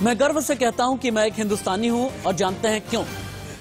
मैं गर्व से कहता हूं कि मैं एक हिंदुस्तानी हूं और जानते हैं क्यों?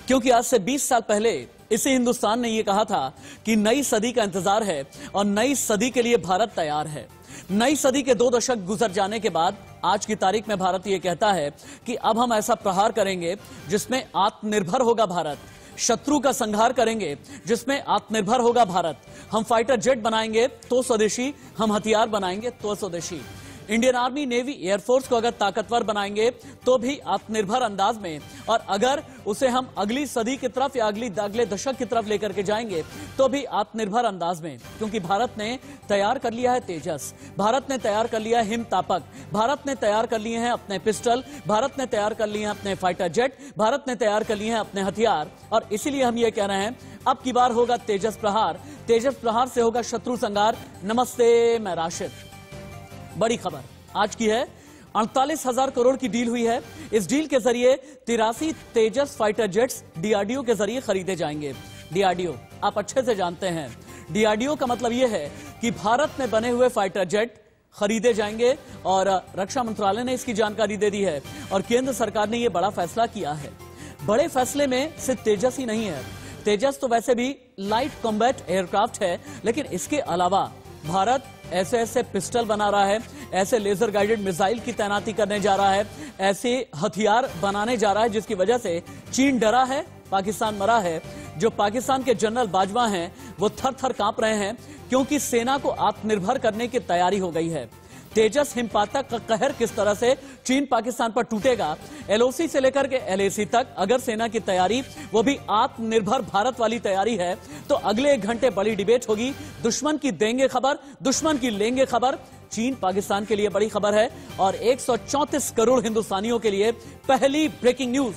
क्योंकि आज से 20 साल पहले इसी हिंदुस्तान ने यह कहा था कि नई सदी का इंतजार है और नई सदी के लिए भारत तैयार है। नई सदी के 2 दशक गुजर जाने के बाद आज की तारीख में भारत यह कहता है कि अब हम ऐसा प्रहार करेंगे जिसमें आत्मनिर्भर होगा भारत, शत्रु का संहार करेंगे जिसमें आत्मनिर्भर होगा भारत। हम फाइटर जेट बनाएंगे तो स्वदेशी, हम हथियार बनाएंगे तो स्वदेशी। इंडियन आर्मी, नेवी, एयरफोर्स को अगर ताकतवर बनाएंगे तो भी आत्मनिर्भर अंदाज में, और अगर उसे हम अगली सदी की तरफ या अगले दशक की तरफ लेकर के जाएंगे तो भी आत्मनिर्भर अंदाज में। क्योंकि भारत ने तैयार कर लिया है तेजस, भारत ने तैयार कर लिया है हिमतापक, भारत ने तैयार कर लिए हैं अपने पिस्टल, भारत ने तैयार कर लिए हैं अपने फाइटर जेट, भारत ने तैयार कर लिए हैं अपने हथियार। और इसीलिए हम ये कह रहे हैं अब की बार होगा तेजस प्रहार, तेजस प्रहार से होगा शत्रु संहार। नमस्ते, मैं राशिद। बड़ी खबर आज की है, 48,000 करोड़ की डील हुई है। इस डील के जरिए 83 तेजस फाइटर जेट्स डीआरडीओ के जरिए खरीदे जाएंगे। डीआरडीओ आप अच्छे से जानते हैं, डीआरडीओ का मतलब यह है कि भारत में बने हुए फाइटर जेट खरीदे जाएंगे और रक्षा मंत्रालय ने इसकी जानकारी दे दी है और केंद्र सरकार ने यह बड़ा फैसला किया है। बड़े फैसले में सिर्फ तेजस ही नहीं है, तेजस तो वैसे भी लाइट कॉम्बैट एयरक्राफ्ट है, लेकिन इसके अलावा भारत ऐसे पिस्टल बना रहा है, ऐसे लेजर गाइडेड मिसाइल की तैनाती करने जा रहा है, ऐसे हथियार बनाने जा रहा है जिसकी वजह से चीन डरा है, पाकिस्तान मरा है। जो पाकिस्तान के जनरल बाजवा हैं वो थर थर कांप रहे हैं क्योंकि सेना को आत्मनिर्भर करने की तैयारी हो गई है। तेजस हिमपातक का कहर किस तरह से चीन पाकिस्तान पर टूटेगा, एलओसी से लेकर के एलएसी तक अगर सेना की तैयारी वो भी आत्मनिर्भर भारत वाली तैयारी है तो अगले 1 घंटे बड़ी डिबेट होगी। दुश्मन की देंगे खबर, दुश्मन की लेंगे खबर। चीन पाकिस्तान के लिए बड़ी खबर है और 134 करोड़ हिंदुस्तानियों के लिए पहली ब्रेकिंग न्यूज।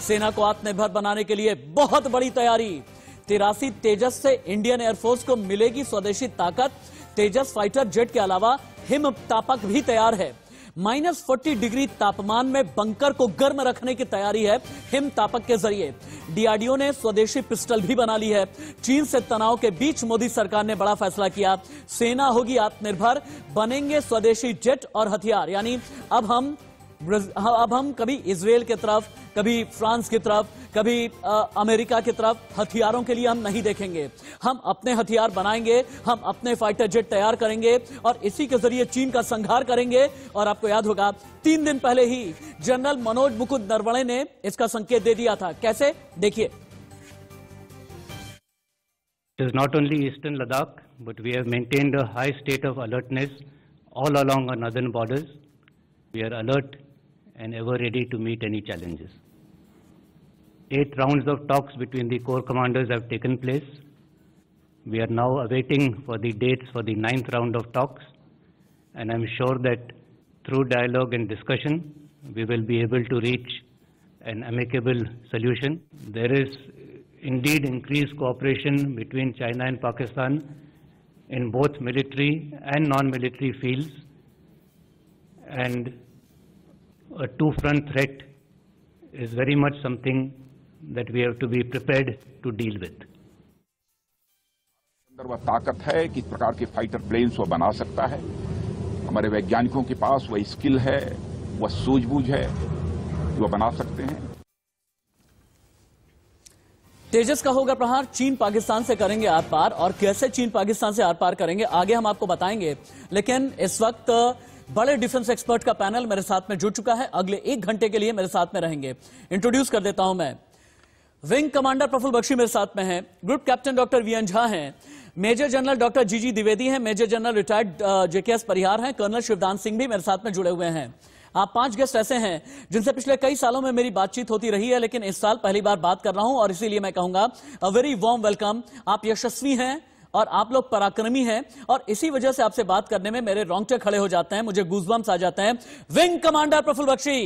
सेना को आत्मनिर्भर बनाने के लिए बहुत बड़ी तैयारी। 83 तेजस से इंडियन एयरफोर्स को मिलेगी स्वदेशी ताकत। तेजस फाइटर जेट के अलावा हिमतापक भी तैयार है। -40 डिग्री तापमान में बंकर को गर्म रखने की तैयारी है हिमतापक के जरिए। डीआरडीओ ने स्वदेशी पिस्टल भी बना ली है। चीन से तनाव के बीच मोदी सरकार ने बड़ा फैसला किया, सेना होगी आत्मनिर्भर, बनेंगे स्वदेशी जेट और हथियार। यानी अब हम कभी इजराइल की तरफ, कभी फ्रांस की तरफ, कभी अमेरिका की तरफ हथियारों के लिए हम नहीं देखेंगे। हम अपने हथियार बनाएंगे, हम अपने फाइटर जेट तैयार करेंगे और इसी के जरिए चीन का संहार करेंगे। और आपको याद होगा 3 दिन पहले ही जनरल मनोज मुकुंद नरवणे ने इसका संकेत दे दिया था। कैसे, देखिए। It is not only eastern Ladakh, but we have maintained a high state of alertness all along our northern borders. We are alert and ever ready to meet any challenges. 8 rounds of talks between the corps commanders have taken place. We are now awaiting for the dates for the 9th round of talks, and I'm sure that through dialogue and discussion, we will be able to reach an amicable solution. There is indeed increased cooperation between China and Pakistan in both military and non-military fields, and a two-front threat is very much something that we have to be prepared to deal with. अंदर वह ताकत है कि इस प्रकार के fighter planes वो बना सकता है। हमारे वैज्ञानिकों के पास वह स्किल है, वह सूझबूझ है, वो बना सकते हैं। तेजस का होगा प्रहार, चीन पाकिस्तान से करेंगे आर पार, और कैसे चीन पाकिस्तान से आर पार करेंगे आगे हम आपको बताएंगे। लेकिन इस वक्त बड़े डिफेंस एक्सपर्ट का पैनल मेरे साथ में जुड़ चुका है, अगले 1 घंटे के लिए मेरे साथ में रहेंगे। इंट्रोड्यूस कर देता हूं मैं। विंग कमांडर प्रफुल्ल बख्शी मेरे साथ में हैं, group captain doctor VN Jha हैं, major general doctor GG Dwivedi हैं, major general retired JKS Parihar हैं, कर्नल शिवदान सिंह भी मेरे साथ में जुड़े हुए हैं। आप 5 गेस्ट ऐसे हैं जिनसे पिछले कई सालों में मेरी बातचीत होती रही है, लेकिन इस साल पहली बार बात कर रहा हूं और इसीलिए मैं कहूंगा अ वेरी वार्म वेलकम। आप यशस्वी हैं और आप लोग पराक्रमी हैं और इसी वजह से आपसे बात करने में मेरे रोंगटे खड़े हो जाते हैं, मुझे गूज़बम्स आ जाते हैं। विंग कमांडर प्रफुल्ल बख्शी,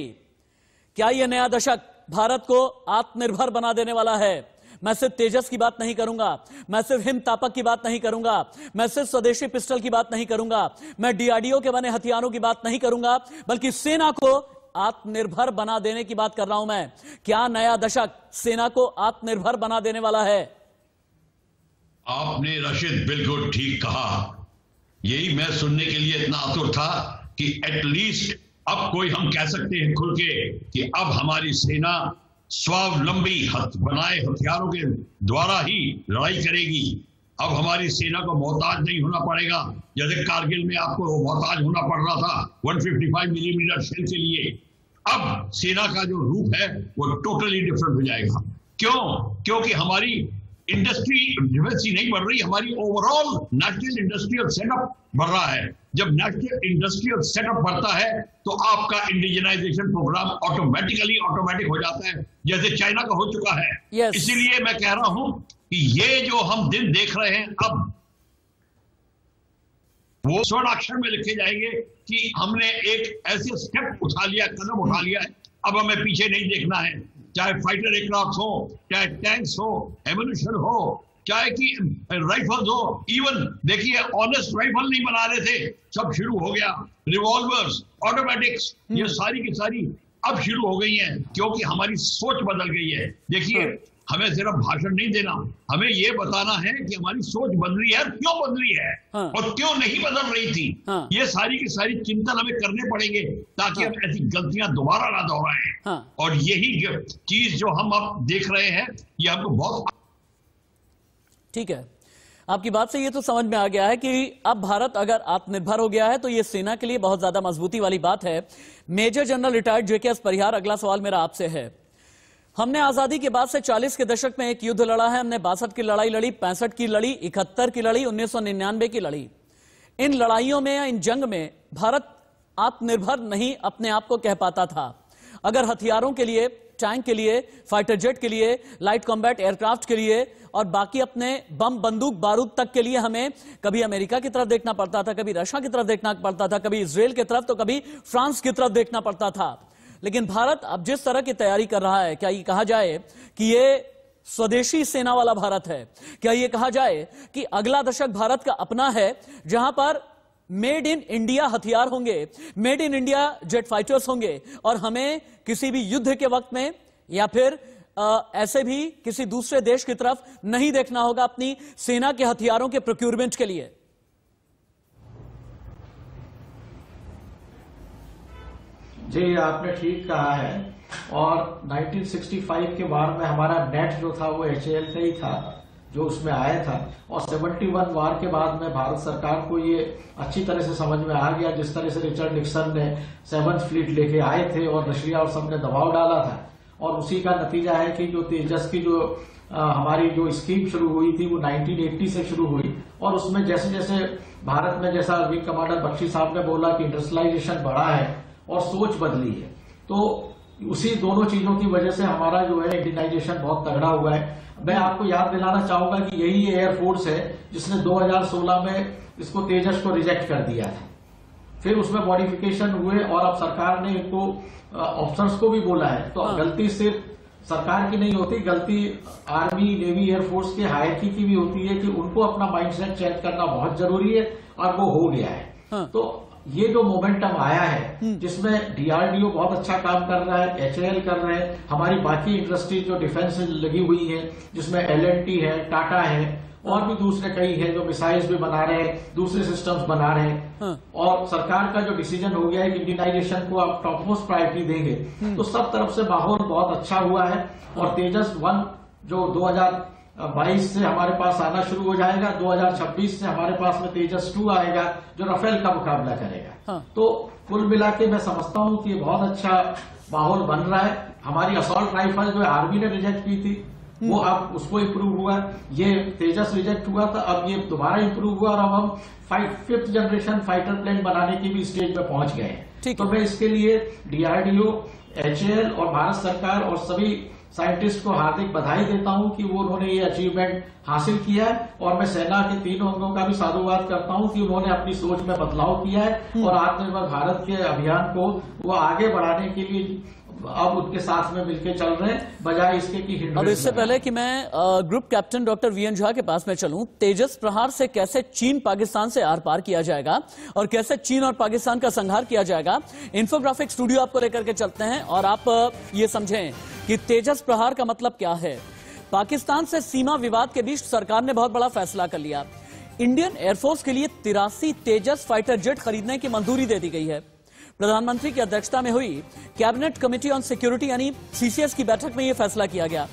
क्या यह नया दशक भारत को आत्मनिर्भर बना देने वाला है? मैं सिर्फ तेजस की बात नहीं करूंगा, मैं सिर्फ हिमतापक की बात नहीं करूंगा, मैं सिर्फ स्वदेशी पिस्टल की बात नहीं करूंगा, मैं डीआरडीओ के बने हथियारों की बात नहीं करूंगा, बल्कि सेना को आत्मनिर्भर बना देने की बात कर रहा हूं मैं। क्या नया दशक सेना को आत्मनिर्भर बना देने वाला है? आपने राशिद बिल्कुल ठीक कहा। यही मैं सुनने के लिए इतना आतुर था कि एटलीस्ट अब कोई हम कह सकते हैं खुल के कि अब हमारी सेना स्वावलंबी बनाए हथियारों के द्वारा ही लड़ाई करेगी। अब हमारी सेना को मोहताज नहीं होना पड़ेगा, जैसे कारगिल में आपको मोहताज होना पड़ रहा था 155 मिलीमीटर शेल के लिए। अब सेना का जो रूप है वो टोटली डिफरेंट हो जाएगा। क्यों? क्योंकि हमारी इंडस्ट्री डिफेंसी नहीं बढ़ रही, हमारी ओवरऑल नेशनल इंडस्ट्रियल सेटअप बढ़ रहा है। जब नेशनल इंडस्ट्रियल सेटअप बढ़ता है तो आपका इंडिजिनाइजेशन प्रोग्राम ऑटोमेटिक हो जाता है, जैसे चाइना का हो चुका है। Yes. इसीलिए मैं कह रहा हूं कि ये जो हम दिन देख रहे हैं अब वो स्वर्णाक्षर में लिखे जाएंगे कि हमने एक ऐसे स्टेप उठा लिया, कदम उठा लिया है, अब हमें पीछे नहीं देखना है। चाहे फाइटर एयरक्राफ्ट हो, चाहे टैंक्स हो, एम्यूनिशन हो, चाहे कि राइफल्स हो। इवन देखिए ऑनेस्ट राइफल नहीं बना रहे थे, सब शुरू हो गया। रिवॉल्वर्स, ऑटोमेटिक्स, ये सारी की सारी अब शुरू हो गई हैं, क्योंकि हमारी सोच बदल गई है। देखिए हमें सिर्फ भाषण नहीं देना, हमें ये बताना है कि हमारी सोच बदल रही है, क्यों बदल रही है और क्यों नहीं बदल रही थी। ये सारी की सारी चिंतन हमें करने पड़ेंगे ताकि हम ऐसी गलतियां दोबारा ना दोहराएं। और यही चीज जो हम अब देख रहे हैं ये हमको बहुत ठीक है। आपकी बात से ये तो समझ में आ गया है कि अब भारत अगर आत्मनिर्भर हो गया है तो ये सेना के लिए बहुत ज्यादा मजबूती वाली बात है। मेजर जनरल रिटायर्ड जेके परिहार, अगला सवाल मेरा आपसे है। हमने आजादी के बाद से 40 के दशक में एक युद्ध लड़ा है। हमने 62 की लड़ाई लड़ी, 65 की लड़ी, 71 की लड़ी, 1999 की लड़ी। इन लड़ाइयों में या इन जंग में भारत आत्मनिर्भर नहीं अपने आप को कह पाता था। अगर हथियारों के लिए, टैंक के लिए, फाइटर जेट के लिए, लाइट कॉम्बैट एयरक्राफ्ट के लिए और बाकी अपने बम बंदूक बारूद तक के लिए हमें कभी अमेरिका की तरफ देखना पड़ता था, कभी रशिया की तरफ देखना पड़ता था, कभी इजराइल की तरफ, तो कभी फ्रांस की तरफ देखना पड़ता था। लेकिन भारत अब जिस तरह की तैयारी कर रहा है, क्या ये कहा जाए कि ये स्वदेशी सेना वाला भारत है? क्या ये कहा जाए कि अगला दशक भारत का अपना है, जहां पर मेड इन इंडिया हथियार होंगे, made in India jet fighters होंगे और हमें किसी भी युद्ध के वक्त में या फिर ऐसे भी किसी दूसरे देश की तरफ नहीं देखना होगा अपनी सेना के हथियारों के प्रोक्योरमेंट के लिए? जी, आपने ठीक कहा है। और 1965 के बाद में हमारा नेट जो था वो HAL का ही था जो उसमें आया था। और 71 वार के बाद में भारत सरकार को ये अच्छी तरह से समझ में आ गया, जिस तरह से रिचर्ड निक्सन ने 7th फ्लीट लेके आए थे और रशिया और सबने दबाव डाला था। और उसी का नतीजा है कि जो तेजस की जो हमारी जो स्कीम शुरू हुई थी वो 1980 से शुरू हुई। और उसमें जैसे जैसे भारत में, जैसा विंग कमांडर बख्शी साहब ने बोला कि इंडस्ट्रियलाइजेशन बढ़ा है और सोच बदली है, तो उसी दोनों चीजों की वजह से हमारा जो है इंडियनाइजेशन बहुत तगड़ा हुआ है। मैं आपको याद दिलाना चाहूंगा कि यही एयरफोर्स है जिसने 2016 में इसको तेजस को रिजेक्ट कर दिया था। फिर उसमें मॉडिफिकेशन हुए और अब सरकार ने इनको ऑफिसर्स को भी बोला है। तो गलती सिर्फ सरकार की नहीं होती, गलती आर्मी, नेवी, एयरफोर्स के हायरकी की भी होती है कि उनको अपना माइंडसेट चेंज करना बहुत जरूरी है और वो हो गया है। तो ये जो मोमेंटम आया है जिसमें DRDO बहुत अच्छा काम कर रहा है, HAL कर रहे हैं, हमारी बाकी इंडस्ट्री जो डिफेंस लगी हुई है जिसमें L&T है, टाटा है और भी दूसरे कई हैं जो मिसाइल्स भी बना रहे हैं, दूसरे सिस्टम्स बना रहे हैं। और सरकार का जो डिसीजन हो गया है कि इंडियनाइजेशन को आप टॉप मोस्ट प्रायोरिटी देंगे, तो सब तरफ से माहौल बहुत अच्छा हुआ है। और तेजस 1 जो 2022 से हमारे पास आना शुरू हो जाएगा, 2026 से हमारे पास में तेजस 2 आएगा जो राफेल का मुकाबला करेगा। तो कुल मिला के मैं समझता हूं कि बहुत अच्छा माहौल बन रहा है। हमारी असॉल्ट राइफल जो आर्मी ने रिजेक्ट की थी वो अब उसको इम्प्रूव हुआ, ये तेजस रिजेक्ट हुआ था, अब ये दोबारा इम्प्रूव हुआ और अब हम 5th जनरेशन फाइटर प्लेन बनाने की भी स्टेज पे पहुंच गए हैं। तो मैं इसके लिए DRDO, HAL और भारत सरकार और सभी साइंटिस्ट को हार्दिक बधाई देता हूं कि वो उन्होंने ये अचीवमेंट हासिल किया है। और मैं सेना के तीनों अंगों का भी साधुवाद करता हूं कि उन्होंने अपनी सोच में बदलाव किया है और आत्मनिर्भर भारत के अभियान को वो आगे बढ़ाने के लिए अब उनके साथ में मिलकर चल रहे हैं, बजाय इसके कि हिंड्रेंस। अब इससे पहले कि मैं group captain doctor VN Jha के पास में चलूं, तेजस प्रहार से कैसे चीन पाकिस्तान से आर पार किया जाएगा और कैसे चीन और पाकिस्तान का संहार किया जाएगा, इंफोग्राफिक स्टूडियो आपको लेकर के चलते हैं और आप ये समझें कि तेजस प्रहार का मतलब क्या है। पाकिस्तान से सीमा विवाद के बीच सरकार ने बहुत बड़ा फैसला कर लिया। इंडियन एयरफोर्स के लिए 83 तेजस फाइटर जेट खरीदने की मंजूरी दे दी गई है। प्रधानमंत्री की अध्यक्षता में हुई कैबिनेट कमेटी ऑन सिक्योरिटी यानी सीसीएस की बैठक में यह फैसला किया गया।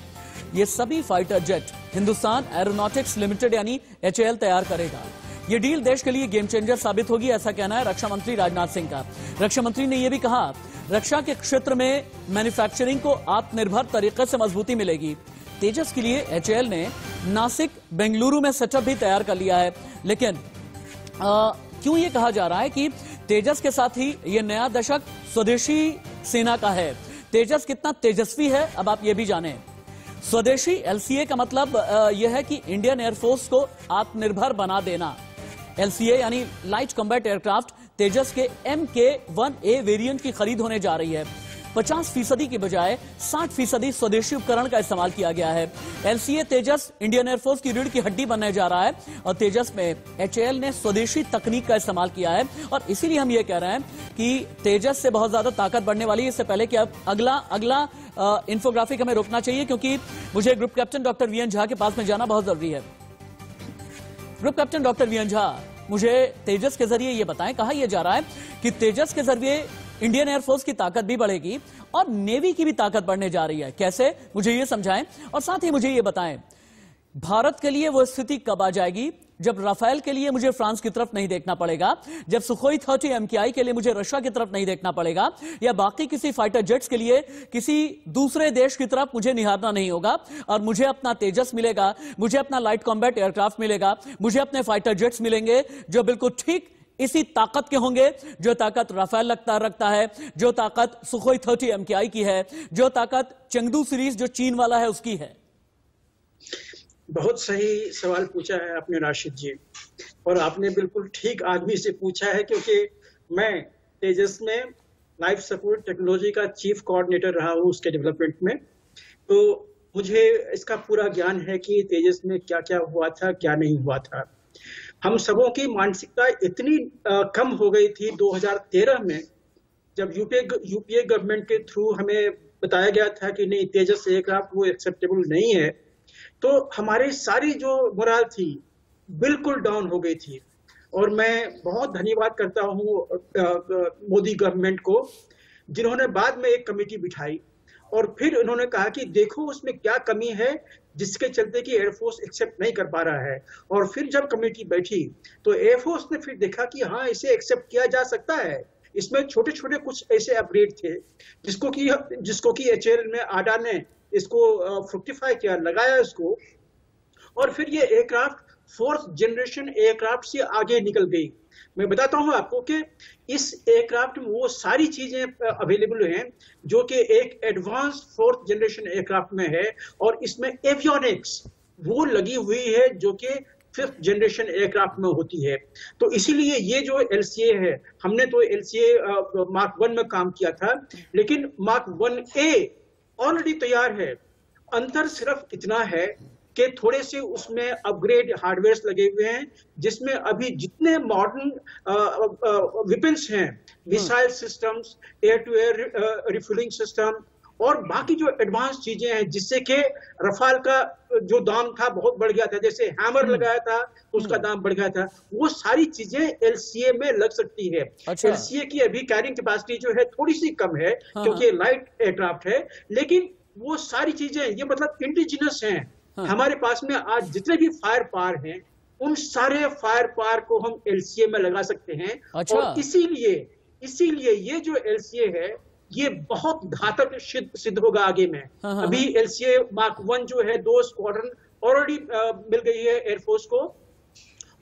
ये सभी fighter jet Hindustan aeronautics limited यानी HAL तैयार करेगा। ये डील देश के लिए गेम चेंजर साबित होगी, ऐसा कहना है रक्षा मंत्री राजनाथ सिंह का। रक्षा मंत्री ने यह भी कहा, रक्षा के क्षेत्र में मैन्युफैक्चरिंग को आत्मनिर्भर तरीके से मजबूती मिलेगी। तेजस के लिए HAL ने नासिक, बेंगलुरु में सेटअप भी तैयार कर लिया है। लेकिन क्यों ये कहा जा रहा है कि तेजस के साथ ही ये नया दशक स्वदेशी सेना का है? तेजस कितना तेजस्वी है, अब आप ये भी जानें। स्वदेशी LCA का मतलब यह है कि इंडियन एयरफोर्स को आत्मनिर्भर बना देना। LCA यानी लाइट कॉम्बैट एयरक्राफ्ट तेजस के MK-1A वेरिएंट की खरीद होने जा रही है। 50% की बजाय 60% स्वदेशी उपकरण का इस्तेमाल किया गया है। LCA तेजस इंडियन एयरफोर्स की रीढ़ की हड्डी बनने जा रहा है और तेजस में HAL ने स्वदेशी तकनीक का इस्तेमाल किया है और इसीलिए हम ये कह रहे हैं कि तेजस से बहुत ज्यादा ताकत बढ़ने वाली है। इससे पहले कि अब अगला इंफोग्राफिक हमें रोकना चाहिए क्योंकि मुझे group captain doctor VN Jha के पास में जाना बहुत जरूरी है। Group captain doctor VN Jha, मुझे तेजस के जरिए ये बताएं, कहा यह जा रहा है कि तेजस के जरिए इंडियन एयरफोर्स की ताकत भी बढ़ेगी और नेवी की भी ताकत बढ़ने जा रही है। कैसे, मुझे ये समझाएं और साथ ही मुझे ये बताएं, भारत के लिए वो स्थिति कब आ जाएगी जब राफेल के लिए मुझे फ्रांस की तरफ नहीं देखना पड़ेगा, जब सुखोई 30 MKI के लिए मुझे रशिया की तरफ नहीं देखना पड़ेगा, या बाकी किसी फाइटर जेट्स के लिए किसी दूसरे देश की तरफ मुझे निहारना नहीं होगा और मुझे अपना तेजस मिलेगा, मुझे अपना लाइट कॉम्बैट एयरक्राफ्ट मिलेगा, मुझे अपने फाइटर जेट्स मिलेंगे जो बिल्कुल ठीक इसी ताकत के होंगे जो ताकत राफेल रखता है, जो ताकत सुखोई 30 MKI की है, जो ताकत चेंगडू सीरीज जो चीन वाला है उसकी है। बहुत सही सवाल पूछा है आपने राशिद जी, और आपने बिल्कुल ठीक आदमी से पूछा है क्योंकि मैं तेजस में लाइफ सपोर्ट टेक्नोलॉजी का चीफ कोऑर्डिनेटर रहा हूँ उसके डेवलपमेंट में, तो मुझे इसका पूरा ज्ञान है कि तेजस में क्या क्या हुआ था, क्या नहीं हुआ था। हम सबों की मानसिकता इतनी कम हो गई थी 2013 में, जब यूपीए गवर्नमेंट के थ्रू हमें बताया गया था कि नहीं, तेजस एयरक्राफ्ट वो एक्सेप्टेबल नहीं है, तो हमारी सारी जो मोरल थी बिल्कुल डाउन हो गई थी। और मैं बहुत धन्यवाद करता हूँ मोदी गवर्नमेंट को, जिन्होंने बाद में एक कमेटी बिठाई और फिर उन्होंने कहा कि देखो उसमें क्या कमी है जिसके चलते कि एयरफोर्स एक्सेप्ट नहीं कर पा रहा है। और फिर जब कमेटी बैठी तो एयरफोर्स ने फिर देखा कि हाँ, इसे एक्सेप्ट किया जा सकता है। इसमें छोटे छोटे कुछ ऐसे अपग्रेड थे जिसको कि HAL में आडा ने इसको फ्रुक्टिफाई किया, लगाया इसको, और फिर ये एयरक्राफ्ट 4th जनरेशन एयरक्राफ्ट से आगे निकल गई। मैं बताता हूं आपको कि इस एयरक्राफ्ट में वो सारी चीजें अवेलेबल हैं जो कि एक एडवांस 4th जनरेशन एयरक्राफ्ट में है, और इसमें एवियोनिक्स वो लगी हुई है जो कि 5th जनरेशन एयरक्राफ्ट में होती है। तो इसीलिए ये जो LCA है, हमने तो LCA मार्क 1 में काम किया था, लेकिन मार्क 1A ऑलरेडी तैयार है। अंतर सिर्फ इतना है कि थोड़े से उसमें अपग्रेड हार्डवेयर लगे हुए हैं, जिसमें अभी जितने मॉडर्न वेपन्स हैं, missile systems, air to air refuelling system और बाकी जो एडवांस चीजें हैं, जिससे कि रफाल का जो दाम था बहुत बढ़ गया था, जैसे हैमर लगाया था तो उसका दाम बढ़ गया था, वो सारी चीजें LCA में लग सकती है। अच्छा। LCA की अभी कैरिंग कैपेसिटी जो है थोड़ी सी कम है क्योंकि लाइट एयरक्राफ्ट है, लेकिन वो सारी चीजें ये मतलब इंडिजिनस हैं। हमारे पास में आज जितने भी फायर पावर हैं उन सारे फायर पावर को हम LCA में लगा सकते हैं। अच्छा। और इसीलिए ये जो LCA है ये बहुत घातक सिद्ध होगा आगे में। अभी LCA मार्क 1 जो है 2 स्क्वाड्रन ऑलरेडी मिल गई है एयरफोर्स को,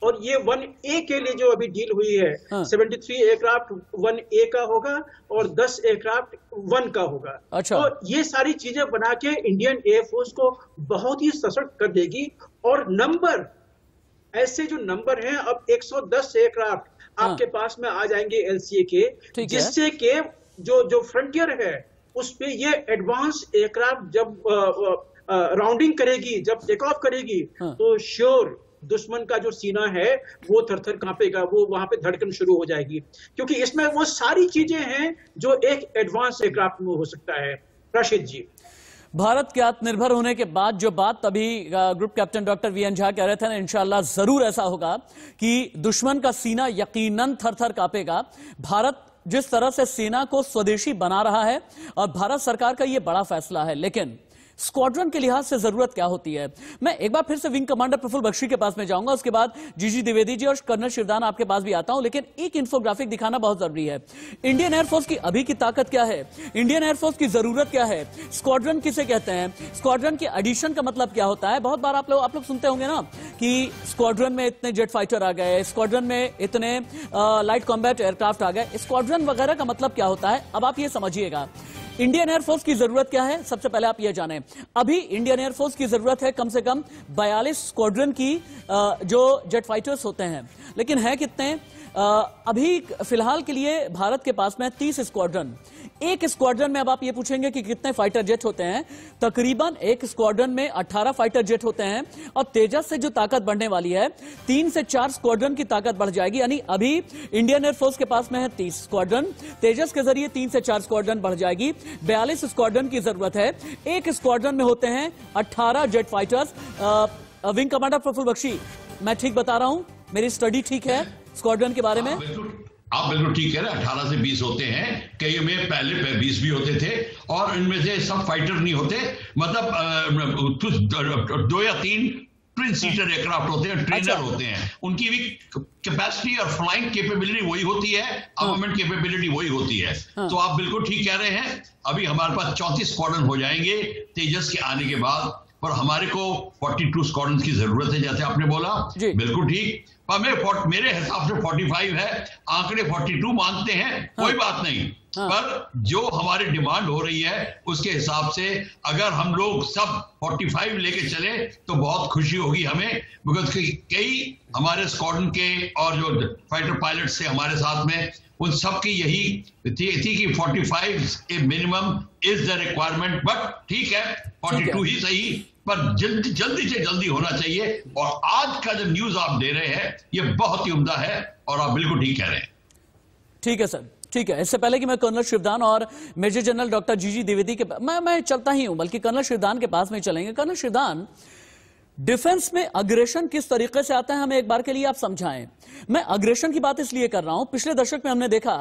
और ये 1A के लिए जो अभी डील हुई है 73 एयरक्राफ्ट 1A का होगा और 10 एयरक्राफ्ट 1 का होगा। अच्छा। तो ये सारी चीजें बना के इंडियन एयरफोर्स को बहुत ही सशक्त कर देगी। और नंबर, ऐसे जो नंबर हैं, अब 110 एयरक्राफ्ट आपके पास में आ जाएंगे LCA के, जिससे के जो फ्रंटियर है उस पे ये एडवांस एयरक्राफ्ट जब राउंडिंग करेगी, जब टेक ऑफ करेगी, तो श्योर दुश्मन का जो सीना है वो थर-थर कांपेगा, वो वहां पे धड़कन शुरू हो जाएगी, क्योंकि इसमें वो सारी चीजें हैं जो एक एडवांस एयरक्राफ्ट में हो सकता है। राशिद जी, भारत के आत्मनिर्भर होने के बाद जो बात अभी group captain doctor VN Jha कह रहे थे ना, इंशाल्लाह जरूर ऐसा होगा कि दुश्मन का सीना यकीनन थर-थर कांपेगा। भारत जिस तरह से सेना को स्वदेशी बना रहा है और भारत सरकार का यह बड़ा फैसला है, लेकिन स्क्वाड्रन के लिहाज से जरूरत क्या होती है? मैं एक बार फिर से विंग कमांडर प्रफुल्ल बख्शी के पास में जाऊंगा, उसके बाद जीजी द्विवेदी जी और कर्नल शिवदान आपके पास भी आता हूं, लेकिन एक इंफोग्राफिक दिखाना बहुत जरूरी है। इंडियन एयरफोर्स की अभी की ताकत क्या है, इंडियन एयरफोर्स की जरूरत क्या है, स्क्वाड्रन किसे कहते हैं, स्क्वाड्रन के एडिशन का मतलब क्या होता है। बहुत बार आप लोग सुनते होंगे ना कि स्क्वाड्रन में इतने जेट फाइटर आ गए, स्क्वाड्रन में इतने लाइट कॉम्बैट एयरक्राफ्ट आ गए, स्क्वाड्रन वगैरह का मतलब क्या होता है। अब आप ये समझिएगा, इंडियन एयरफोर्स की जरूरत क्या है, सबसे पहले आप ये जानें। अभी इंडियन एयरफोर्स की जरूरत है कम से कम 42 स्क्वाड्रन की जो जेट फाइटर्स होते हैं, लेकिन है कितने? अभी फिलहाल के लिए भारत के पास में 30 स्क्वाड्रन। एक स्क्वाड्रन में अब आप ये पूछेंगे कि कितने फाइटर जेट होते हैं, तकरीबन एक स्क्वाड्रन में 18 फाइटर जेट होते हैं, और तेजस से जो ताकत बढ़ने वाली है 3 से 4 स्क्वाड्रन की ताकत बढ़ जाएगी। यानी अभी इंडियन एयरफोर्स के पास में है 30 स्क्वाड्रन, तेजस के जरिए 3 से 4 स्क्वाड्रन बढ़ जाएगी, 42 स्क्वाड्रन की जरूरत है। एक स्क्वाड्रन में होते हैं 18 jet fighters. Wing commander Praful Bakshi, मैं ठीक बता रहा हूं, मेरी स्टडी ठीक है स्क्वाड्रन के बारे में? आप बिल्कुल ठीक कह रहे हैं। 18 से 20 होते हैं, कई में पहले 20 भी होते थे, और इनमें से सब फाइटर नहीं होते, मतलब 2 या 3 ट्विन सीटर एयरक्राफ्ट होते हैं, ट्रेनर होते हैं, उनकी भी कैपेसिटी और फ्लाइंग कैपेबिलिटी वही होती है, आर्मामेंट कैपेबिलिटी वही होती है। तो आप बिल्कुल ठीक कह रहे हैं। अभी हमारे पास 34 स्क्वाड्रन हो जाएंगे तेजस के आने के बाद, पर हमारे को 42 स्क्वाड्रन की जरूरत है, जैसे आपने बोला, बिल्कुल ठीक। पर मेरे हिसाब से 45 है, आंकड़े 42 मानते हैं, कोई बात नहीं। पर जो हमारी डिमांड हो रही है उसके हिसाब से अगर हम लोग सब 45 लेके चले तो बहुत खुशी होगी हमें, बिकॉज कई हमारे स्क्वाड्रन के और जो फाइटर पायलट से हमारे साथ में, उन सब की यही थी कि 45 ए minimum is the requirement. But ठीक है, 42 ही सही, पर जल्दी से जल्दी होना चाहिए। और आज का जो न्यूज आप दे रहे हैं ये बहुत ही उम्दा है, और आप बिल्कुल ठीक कह रहे हैं। ठीक है सर, ठीक है। इससे पहले कि मैं कर्नल शिवदान और major general doctor GG Dwivedi के मैं चलता ही हूं, बल्कि कर्नल शिवदान के पास में चलेंगे। कर्नल शिवदान, डिफेंस में अग्रेशन किस तरीके से आता है, हमें एक बार के लिए आप समझाएं। मैं अग्रेशन की बात इसलिए कर रहा हूं, पिछले दशक में हमने देखा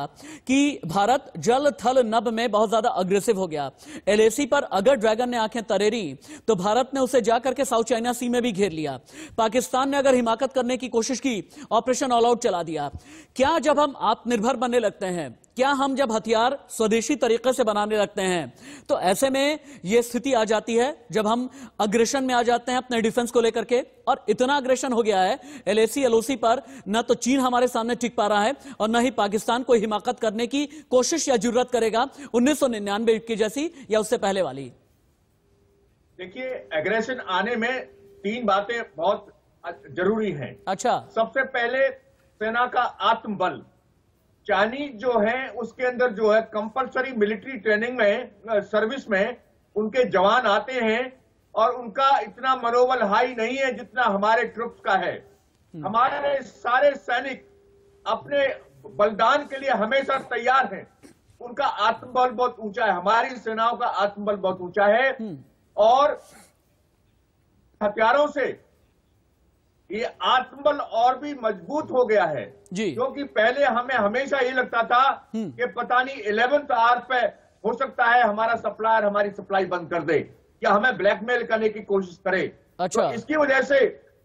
कि भारत जल थल नभ में बहुत ज्यादा अग्रेसिव हो गया। एलएसी पर अगर ड्रैगन ने आंखें तरेरी तो भारत ने उसे जाकर के साउथ चाइना सी में भी घेर लिया। पाकिस्तान ने अगर हिमाकत करने की कोशिश की, ऑपरेशन ऑल आउट चला दिया। क्या जब हम आत्मनिर्भर बनने लगते हैं, क्या हम जब हथियार स्वदेशी तरीके से बनाने लगते हैं, तो ऐसे में यह स्थिति आ जाती है जब हम अग्रेशन में आ जाते हैं अपने डिफेंस को लेकर के, और इतना अग्रेशन हो गया है एलएसी एलओसी पर, न तो चीन हमारे सामने टिक पा रहा है और न ही पाकिस्तान को हिमाकत करने की कोशिश या जरूरत करेगा 1999 की जैसी या उससे पहले वाली। देखिए, एग्रेशन आने में 3 बातें बहुत जरूरी हैं। अच्छा, सबसे पहले सेना का आत्मबल। चाइनीज जो है उसके अंदर जो है कंपलसरी मिलिट्री ट्रेनिंग में, सर्विस में उनके जवान आते हैं, और उनका इतना मनोबल हाई नहीं है जितना हमारे ट्रुप्स का है। हमारे सारे सैनिक अपने बलिदान के लिए हमेशा तैयार हैं। उनका आत्मबल बहुत ऊंचा है, हमारी सेनाओं का आत्मबल बहुत ऊंचा है, और हथियारों से ये आत्मबल और भी मजबूत हो गया है। क्योंकि पहले हमें हमेशा ये लगता था कि पता नहीं 11th आवर पे हो सकता है हमारा सप्लायर हमारी सप्लाई बंद कर दे या हमें ब्लैकमेल करने की कोशिश करे। अच्छा। तो इसकी वजह से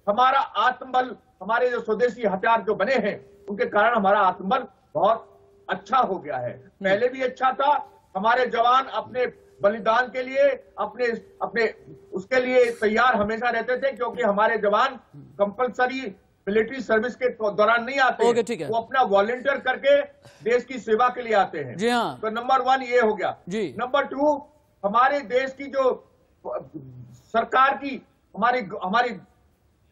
हमारा आत्मबल, हमारे जो स्वदेशी हथियार जो बने हैं उनके कारण हमारा आत्मबल बहुत अच्छा हो गया है। पहले भी अच्छा था, हमारे जवान अपने बलिदान के लिए अपने उसके लिए तैयार हमेशा रहते थे, क्योंकि हमारे जवान कंपलसरी मिलिट्री सर्विस के दौरान नहीं आते हैं, वो अपना वॉलंटियर करके देश की सेवा के लिए आते हैं। जी हाँ। तो नंबर 1 ये हो गया। नंबर 2, हमारे देश की जो सरकार की, हमारी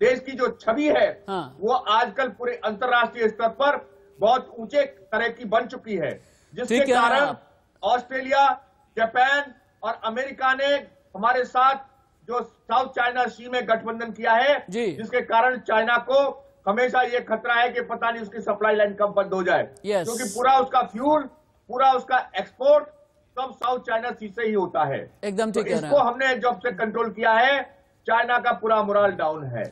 देश की जो छवि है, वो आजकल पूरे अंतर्राष्ट्रीय स्तर पर बहुत ऊंचे तरह की बन चुकी है, जिसके कारण ऑस्ट्रेलिया, जापान और अमेरिका ने हमारे साथ जो साउथ चाइना सी में गठबंधन किया है, जिसके कारण चाइना को हमेशा ये खतरा है कि पता नहीं उसकी सप्लाई लाइन कब बंद हो जाए, क्योंकि पूरा उसका फ्यूल, पूरा उसका एक्सपोर्ट सब साउथ चाइना सी से ही होता है। एकदम ठीक है। इसको हमने जब से कंट्रोल किया है, चाइना का पूरा मोरल डाउन है।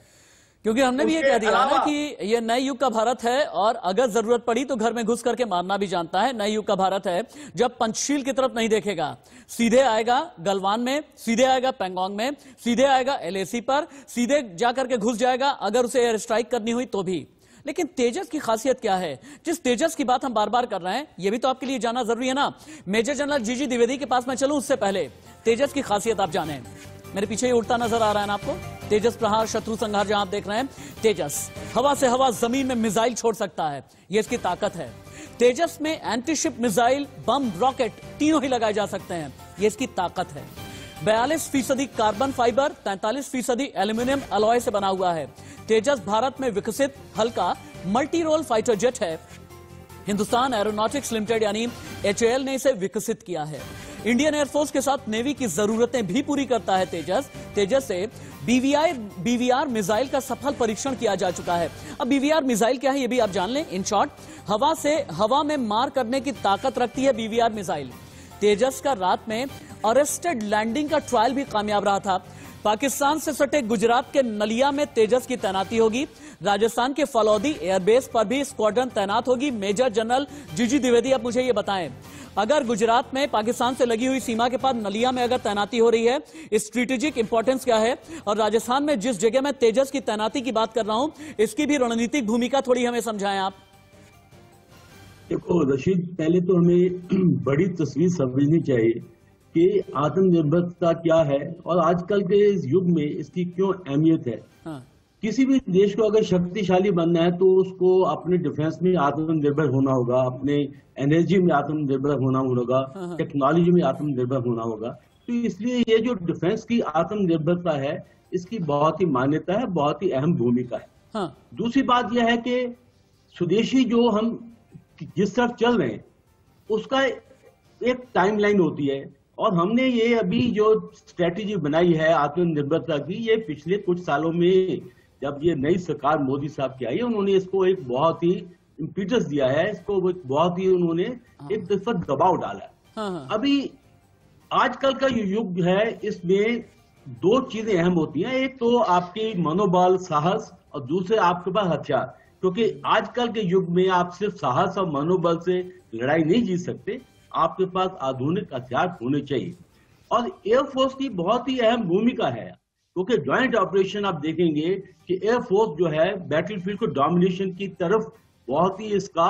क्योंकि हमने भी ये कह दिया ना कि ये नए युग का भारत है और अगर जरूरत पड़ी तो घर में घुस करके मारना भी जानता है। नए युग का भारत है जब पंचशील की तरफ नहीं देखेगा, सीधे आएगा गलवान में, सीधे आएगा पेंगोंग में, सीधे आएगा LAC पर, सीधे जाकर के घुस जाएगा अगर उसे एयर स्ट्राइक करनी हुई तो भी। लेकिन तेजस की खासियत क्या है, जिस तेजस की बात हम बार बार कर रहे हैं, यह भी तो आपके लिए जानना जरूरी है ना। मेजर जनरल GG द्विवेदी के पास मैं चलूं उससे पहले तेजस की खासियत आप जाने। मेरे पीछे ही उड़ता नजर आ रहा है ना आपको, तेजस प्रहार शत्रु संहार जहां आप देख रहे हैं। तेजस हवा से हवा जमीन में मिसाइल छोड़ सकता है, ये इसकी ताकत है। तेजस में एंटीशिप मिसाइल, बम, रॉकेट तीनों ही लगाए जा सकते हैं, ये इसकी ताकत है। 42% कार्बन फाइबर, 43% एल्यूमिनियम अलॉय से बना हुआ है। तेजस भारत में विकसित हल्का मल्टी रोल फाइटर जेट है। हिंदुस्तान एरोनॉटिक्स लिमिटेड यानी HAL ने इसे विकसित किया है। इंडियन एयरफोर्स के साथ नेवी की जरूरतें भी पूरी करता है तेजस। तेजस से BVR मिसाइल का सफल परीक्षण किया जा चुका है। अब BVR मिसाइल क्या है ये भी आप जान लें। इन शॉर्ट, हवा में मार करने की ताकत रखती है BVR मिसाइल। तेजस का रात में अरेस्टेड लैंडिंग का ट्रायल भी कामयाब रहा था। पाकिस्तान से सटे गुजरात के नलिया में तेजस की तैनाती होगी। राजस्थान के फलौदी एयरबेस पर भी स्क्वाड्रन तैनात होगी। मेजर जनरल GG द्विवेदी, अब मुझे ये बताएं, अगर गुजरात में पाकिस्तान से लगी हुई सीमा के पास नलिया में अगर तैनाती हो रही है, स्ट्रेटेजिक इंपॉर्टेंस क्या है, और राजस्थान में जिस जगह मैं तेजस की तैनाती की बात कर रहा हूं, इसकी भी रणनीतिक भूमिका थोड़ी हमें समझाएं आप। देखो रशीद, पहले तो हमें बड़ी तस्वीर समझनी चाहिए कि आत्मनिर्भरता क्या है और आजकल के इस युग में इसकी क्यों अहमियत है। हाँ। किसी भी देश को अगर शक्तिशाली बनना है तो उसको अपने डिफेंस में आत्मनिर्भर होना होगा, अपने एनर्जी में आत्मनिर्भर होना होगा, टेक्नोलॉजी में आत्मनिर्भर होना होगा। तो इसलिए ये जो डिफेंस की आत्मनिर्भरता है, इसकी बहुत ही मान्यता है, बहुत ही अहम भूमिका है। हाँ। दूसरी बात यह है कि स्वदेशी जो हम जिस तरफ चल रहे हैं उसका एक टाइमलाइन होती है, और हमने ये अभी जो स्ट्रेटेजी बनाई है आत्मनिर्भरता की, ये पिछले कुछ सालों में जब ये नई सरकार मोदी साहब की आई है, उन्होंने इसको एक बहुत ही इम्पीटस दिया है, इसको बहुत ही उन्होंने एक तरफा दबाव डाला है। हाँ। अभी आजकल का जो युग है, इसमें दो चीजें अहम होती हैं, एक तो आपकी मनोबल, साहस, और दूसरे आपके पास हथियार। क्योंकि आजकल के युग में आप सिर्फ साहस और मनोबल से लड़ाई नहीं जीत सकते, आपके पास आधुनिक हथियार होने चाहिए। और एयरफोर्स की बहुत ही अहम भूमिका है, क्योंकि ज्वाइंट ऑपरेशन आप देखेंगे कि एयरफोर्स जो है बैटलफील्ड को डोमिनेशन की तरफ बहुत ही इसका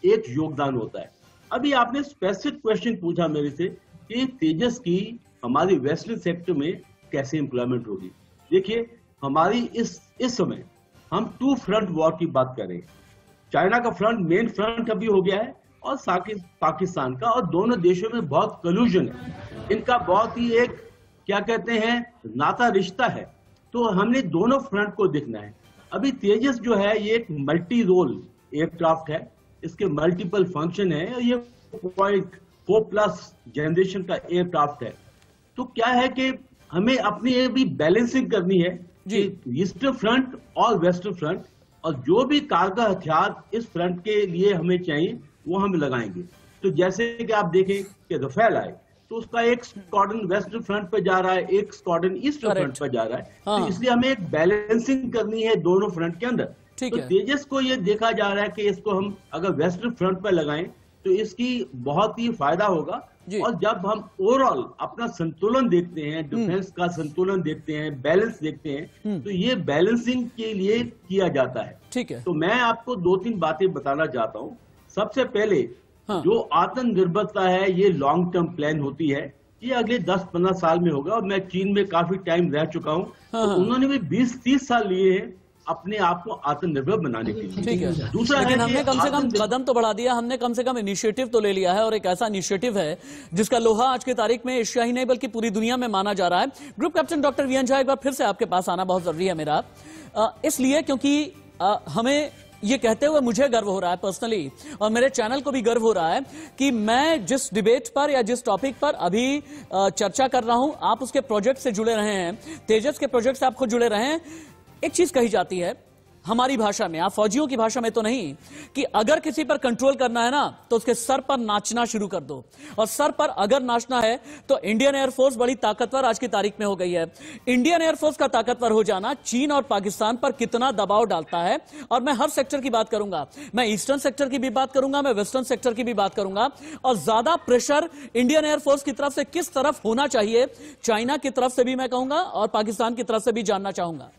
एक योगदान होता है। अभी आपने स्पेसिफिक क्वेश्चन पूछा मेरे से कि तेजस की हमारी वेस्टर्न सेक्टर में कैसे इंप्लॉयमेंट होगी। देखिए, हमारी इस समय हम 2 फ्रंट वॉर की बात करें। चाइना का फ्रंट, मेन फ्रंट अभी हो गया है, और पाकिस्तान का, और दोनों देशों में बहुत कल्यूजन है, इनका बहुत ही एक क्या कहते हैं नाता रिश्ता है। तो हमने दोनों फ्रंट को देखना है। अभी तेजस जो है ये एक मल्टी रोल एयरक्राफ्ट है, इसके मल्टीपल फंक्शन है, और ये 4+ जनरेशन का एयरक्राफ्ट है। तो क्या है कि हमें अपनी ये भी बैलेंसिंग करनी है कि ईस्टर्न फ्रंट और वेस्टर्न फ्रंट, और जो भी कारगर हथियार इस फ्रंट के लिए हमें चाहिए वो हम लगाएंगे। तो जैसे कि आप देखें कि रफेल आए तो उसका एक स्क्वाड्रन वेस्टर्न फ्रंट पर जा रहा है, एक स्क्वाड्रन ईस्टर्न फ्रंट पर जा रहा है। हाँ। तो इसलिए हमें एक बैलेंसिंग करनी है दोनों फ्रंट के अंदर। तो तेजस को ये देखा जा रहा है कि इसको हम अगर वेस्टर्न फ्रंट पर लगाएं तो इसकी बहुत ही फायदा होगा। और जब हम ओवरऑल अपना संतुलन देखते हैं, डिफेंस का संतुलन देखते हैं, बैलेंस देखते हैं, तो ये बैलेंसिंग के लिए किया जाता है। ठीक है। तो मैं आपको 2-3 बातें बताना चाहता हूँ। सबसे पहले जो आत्मनिर्भरता है ये लॉन्ग टर्म प्लान होती है, ये अगले 10-15 साल में होगा। और मैं चीन में काफी टाइम रह चुका हूँ, तो उन्होंने भी 20-30 साल लिए हैं अपने आप को आत्मनिर्भर बनाने के लिए। ठीक है। दूसरा, लेकिन हमने कम से कम कदम तो बढ़ा दिया, हमने कम से कम इनिशिएटिव तो ले लिया है, और एक ऐसा इनिशिएटिव है जिसका लोहा आज की तारीख में एशिया ही नहीं बल्कि पूरी दुनिया में माना जा रहा है। Group captain doctor VN Jha, एक बार फिर से आपके पास आना बहुत जरूरी है मेरा, इसलिए क्योंकि हमें ये कहते हुए मुझे गर्व हो रहा है पर्सनली, और मेरे चैनल को भी गर्व हो रहा है कि मैं जिस डिबेट पर या जिस टॉपिक पर अभी चर्चा कर रहा हूं, आप उसके प्रोजेक्ट से जुड़े रहे हैं, तेजस के प्रोजेक्ट से आप खुद जुड़े रहे हैं। एक चीज कही जाती है, हमारी भाषा में, आप फौजियों की भाषा में तो नहीं, कि अगर किसी पर कंट्रोल करना है ना तो उसके सर पर नाचना शुरू कर दो। और सर पर अगर नाचना है तो इंडियन एयरफोर्स बड़ी ताकतवर आज की तारीख में हो गई है। इंडियन एयरफोर्स का ताकतवर हो जाना चीन और पाकिस्तान पर कितना दबाव डालता है। और मैं हर सेक्टर की बात करूंगा, मैं ईस्टर्न सेक्टर की भी बात करूंगा, मैं वेस्टर्न सेक्टर की भी बात करूंगा। और ज्यादा प्रेशर इंडियन एयरफोर्स की तरफ से किस तरफ होना चाहिए, चाइना की तरफ से भी मैं कहूंगा और पाकिस्तान की तरफ से भी जानना चाहूंगा।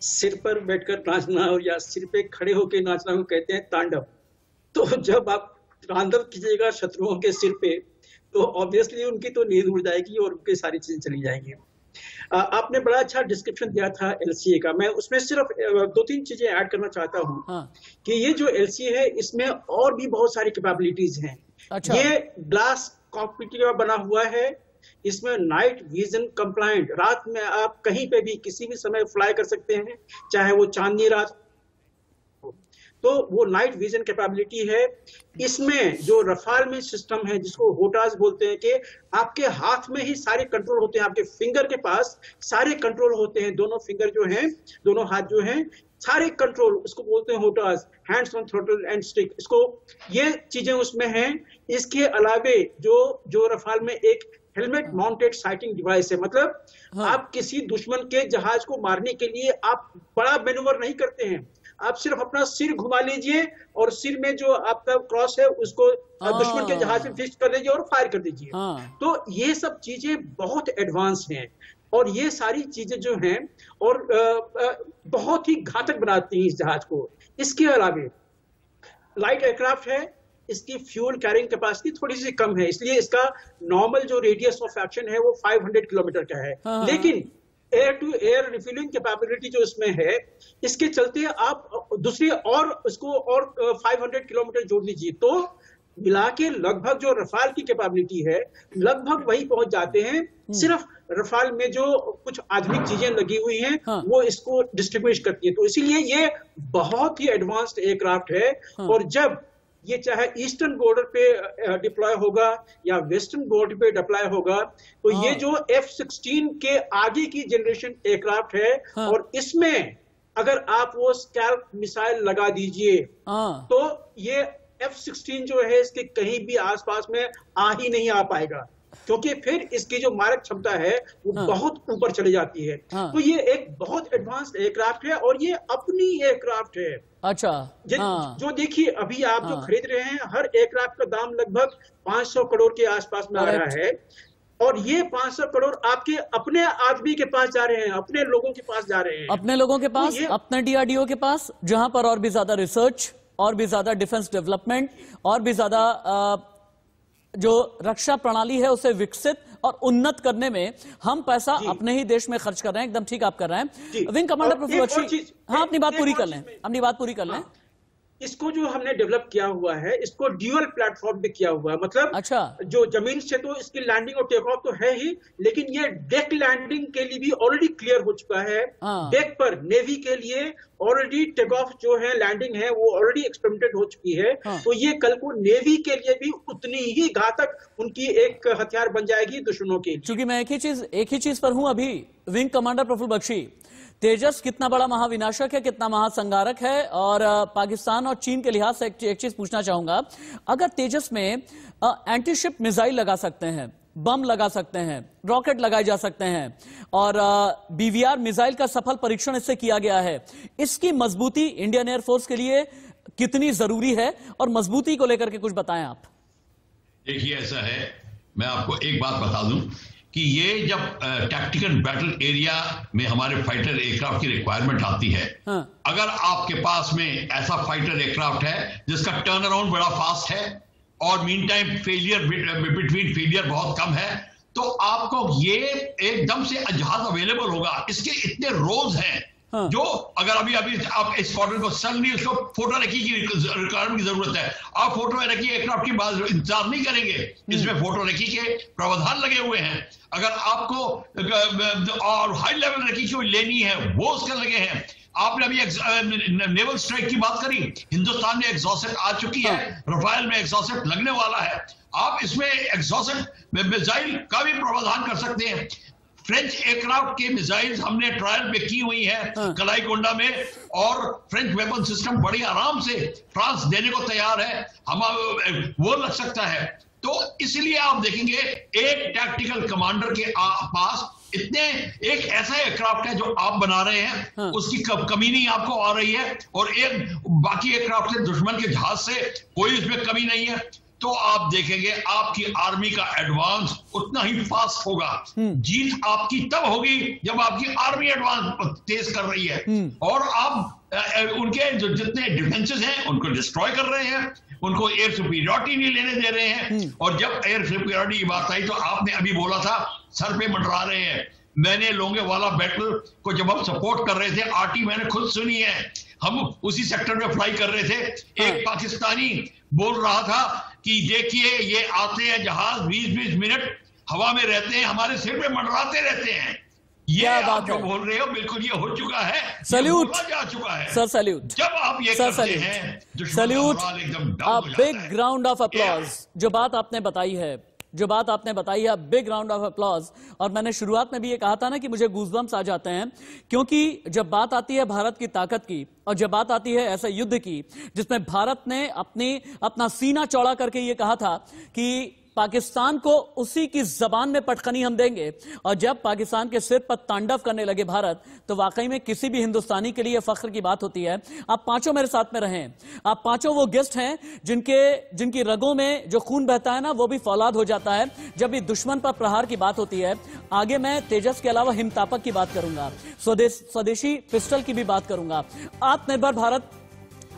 सिर पर बैठकर नाचना और या सिर पे खड़े होकर नाचना को कहते हैं तांडव। तो जब आप तांडव कीजिएगा शत्रुओं के सिर पे तो ऑब्वियसली उनकी तो नींद उड़ जाएगी और उनकी सारी चीजें चली जाएंगी। आपने बड़ा अच्छा डिस्क्रिप्शन दिया था एलसीए का। मैं उसमें सिर्फ 2-3 चीजें ऐड करना चाहता हूँ। हाँ। कि ये जो एलसीए है इसमें और भी बहुत सारी कैपेबिलिटीज हैं। अच्छा। ये ग्लास कॉकपिट का बना हुआ है, इसमें नाइट विजन कंप्लायंट, रात में आप कहीं पे भी किसी भी समय फ्लाई कर सकते हैं, चाहे वो चांदनी रात, तो वो नाइट विजन कैपेबिलिटी है। इसमें जो रफाल में सिस्टम है जिसको होटास बोलते हैं कि आपके हाथ में ही सारे कंट्रोल होते हैं, आपके फिंगर के पास सारे कंट्रोल होते हैं, दोनों फिंगर जो हैं, दोनों हाथ जो हैं, सारे कंट्रोल, उसको बोलते हैं HOTAS, hands on throttle and stick, इसको, ये चीजें उसमें हैं। इसके अलावे जो रफाल में एक हेलमेट माउंटेड साइटिंग डिवाइस है, मतलब आप किसी दुश्मन के जहाज को मारने के लिए आप बड़ा मैन्यूवर नहीं करते हैं, आप सिर्फ अपना सिर घुमा लीजिए और सिर में जो आपका क्रॉस है उसको दुश्मन के जहाज में फिक्स कर दीजिए और फायर कर दीजिए। तो ये सब चीजें बहुत एडवांस हैं और ये सारी चीजें जो हैं और बहुत ही घातक बनाती हैं इस जहाज को। इसके अलावा लाइट एयरक्राफ्ट है, इसकी फ्यूल कैरिंग कैपेसिटी थोड़ी सी कम है, इसलिए इसका नॉर्मल जो रेडियस ऑफ एक्शन है वो 500 किलोमीटर का है। लेकिन air to air refuelling capability जो इसमें है, इसके चलते आप दूसरी और उसको और 500 किलोमीटर जोड़ लीजिए तो मिला के लगभग जो रफाल की कैपेबिलिटी है लगभग वही पहुंच जाते हैं। सिर्फ रफाल में जो कुछ आधुनिक चीजें लगी हुई हैं वो इसको डिस्ट्रीब्यूट करती है। तो इसीलिए ये बहुत ही एडवांस्ड एयरक्राफ्ट है। और जब ये चाहे ईस्टर्न बॉर्डर पे डिप्लॉय होगा या वेस्टर्न बॉर्डर पे डिप्लॉय होगा तो ये जो F-16 के आगे की जनरेशन एयरक्राफ्ट है और इसमें अगर आप वो स्कैल्प मिसाइल लगा दीजिए तो ये F-16 जो है इसके कहीं भी आसपास में आ ही नहीं आ पाएगा, क्योंकि फिर इसकी जो मारक क्षमता है वो बहुत ऊपर चली जाती है। तो ये एक बहुत एडवांस्ड एयरक्राफ्ट है और ये अपनी एयरक्राफ्ट है। अच्छा। जो देखिए अभी आप जो खरीद रहे हैं, हर एयरक्राफ्ट का दाम लगभग 500 करोड़ के आसपास में आ रहा है और ये 500 करोड़ आपके अपने आदमी के पास जा रहे हैं, अपने लोगों के पास जा रहे हैं, अपने लोगों के पास, अपने DRDO के पास, जहां पर और भी ज्यादा रिसर्च और भी ज्यादा डिफेंस डेवलपमेंट और भी ज्यादा जो रक्षा प्रणाली है उसे विकसित और उन्नत करने में हम पैसा अपने ही देश में खर्च कर रहे हैं। एकदम ठीक आप कर रहे हैं। विंग कमांडर प्रोफेसर बख्शी, हाँ अपनी बात पूरी कर लें, अपनी बात पूरी कर लें। इसको जो हमने डेवलप किया हुआ है इसको ड्यूअल प्लेटफॉर्म पे किया हुआ है, मतलब अच्छा जो जमीन से तो इसकी लैंडिंग और टेक ऑफ तो है ही, लेकिन ये डेक लैंडिंग के लिए भी ऑलरेडी क्लियर हो चुका है। डेक पर नेवी के लिए ऑलरेडी टेक ऑफ जो है, लैंडिंग है वो ऑलरेडी एक्सपेरिमेंटेड हो चुकी है। तो ये कल को नेवी के लिए भी उतनी ही घातक उनकी एक हथियार बन जाएगी दुश्मनों के। क्योंकि मैं एक ही चीज पर हूं अभी, विंग कमांडर प्रफुल्ल बख्शी, तेजस कितना बड़ा महाविनाशक है, कितना महासंगारक है। और पाकिस्तान और चीन के लिहाज से एक चीज पूछना चाहूंगा, अगर तेजस में एंटी शिप मिसाइल लगा सकते हैं, बम लगा सकते हैं, रॉकेट लगाए जा सकते हैं और BVR मिसाइल का सफल परीक्षण इससे किया गया है, इसकी मजबूती इंडियन एयरफोर्स के लिए कितनी जरूरी है और मजबूती को लेकर के कुछ बताएं आप। देखिए ऐसा है, मैं आपको एक बात बता दूं कि ये जब टैक्टिकल बैटल एरिया में हमारे फाइटर एयरक्राफ्ट की रिक्वायरमेंट आती है, अगर आपके पास में ऐसा फाइटर एयरक्राफ्ट है जिसका टर्न अराउंड बड़ा फास्ट है और mean time failure between failure बहुत कम है, तो आपको ये एकदम से जहाज अवेलेबल होगा। इसके इतने रोल्स हैं जो अगर अभी आप इस स्क्वाड्रन को सडनली उसको फोटो रखी की रिक्वायरमेंट की जरूरत है, आप फोटो रखी एयरक्राफ्ट की बात इंतजार नहीं करेंगे, इसमें फोटो रखी के प्रावधान लगे हुए हैं। अगर आपको और हाई लेवल रखी की लेनी है वो उसके लगे हैं। आपने अभी नेवल स्ट्राइक की बात करी, हिंदुस्तान में एग्जॉस्ट आ चुकी है, रफाल में एग्जॉस्ट लगने वाला है। आप इसमें एग्जॉस्ट मिसाइल का भी प्रावधान कर सकते हैं। फ्रेंच एयरक्राफ्ट के मिसाइल्स हमने ट्रायल पे की हुई है कलाईकोंडा में, और फ्रेंच वेपन सिस्टम बड़ी आराम से फ्रांस देने को तैयार है, हम वो लग सकता है। तो इसलिए आप देखेंगे एक टैक्टिकल कमांडर के पास इतने एक ऐसा एयरक्राफ्ट है जो आप बना रहे हैं, उसकी कमी नहीं आपको आ रही है, और एक बाकी एयरक्राफ्ट से दुश्मन के जहाज से कोई उसमें कमी नहीं है। तो आप देखेंगे आपकी आर्मी का एडवांस उतना ही फास्ट होगा। जीत आपकी तब होगी जब आपकी आर्मी एडवांस तेज कर रही है, और आप उनके जो जितने डिफेंसेस हैं उनको डिस्ट्रॉय कर रहे हैं, उनको एयर सुपीरियरिटी नहीं लेने दे रहे हैं। और जब एयर सुपीरियरिटी की बात आई तो आपने अभी बोला था सर पे मंडरा रहे हैं। मैंने लोंगेवाला बैटल को जब हम सपोर्ट कर रहे थे, आरटी मैंने खुद सुनी है, हम उसी सेक्टर में फ्लाई कर रहे थे। एक पाकिस्तानी बोल रहा था कि देखिए ये आते हैं जहाज 20-20 मिनट हवा में रहते हैं, हमारे सिर पे मंडराते रहते हैं। ये आप जो बोल रहे हो बिल्कुल ये हो चुका है, सैल्यूट जा चुका है सर, सैल्यूट। जब आप ये करते हैं salute, a big round of applause. जो बात आपने बताई है, बिग राउंड ऑफ अप्लॉज। और मैंने शुरुआत में भी ये कहा था ना कि मुझे गूज़बम्स आ जाते हैं, क्योंकि जब बात आती है भारत की ताकत की, और जब बात आती है ऐसे युद्ध की जिसमें भारत ने अपना सीना चौड़ा करके ये कहा था कि पाकिस्तान को उसी की जबान में पटखनी हम देंगे, और जब पाकिस्तान के सिर पर तांडव करने लगे भारत, तो वाकई में किसी भी हिंदुस्तानी के लिए फख्र की बात होती है। आप पांचों मेरे साथ में रहें, आप पांचों वो गेस्ट हैं जिनकी रगों में जो खून बहता है ना, वो भी फौलाद हो जाता है जब भी दुश्मन पर प्रहार की बात होती है। आगे मैं तेजस के अलावा हिमतापक की बात करूंगा, स्वदेशी पिस्टल की भी बात करूंगा। आत्मनिर्भर भारत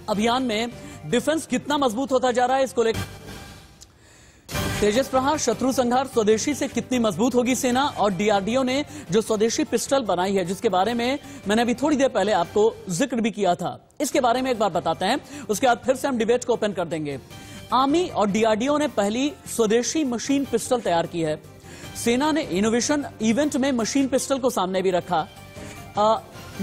अभियान में डिफेंस कितना मजबूत होता जा रहा है, इसको लेकर तेजस प्रहार, शत्रु संहार, स्वदेशी से कितनी मजबूत होगी सेना, और डीआरडीओ ने जो स्वदेशी पिस्टल बनाई है, जिसके बारे में मैंने अभी थोड़ी देर पहले आपको जिक्र भी किया था, इसके बारे में एक बार बताते हैं, उसके बाद फिर से हम डिबेट को ओपन कर देंगे। आर्मी और डीआरडीओ ने पहली स्वदेशी मशीन पिस्टल तैयार की है। सेना ने इनोवेशन इवेंट में मशीन पिस्टल को सामने भी रखा।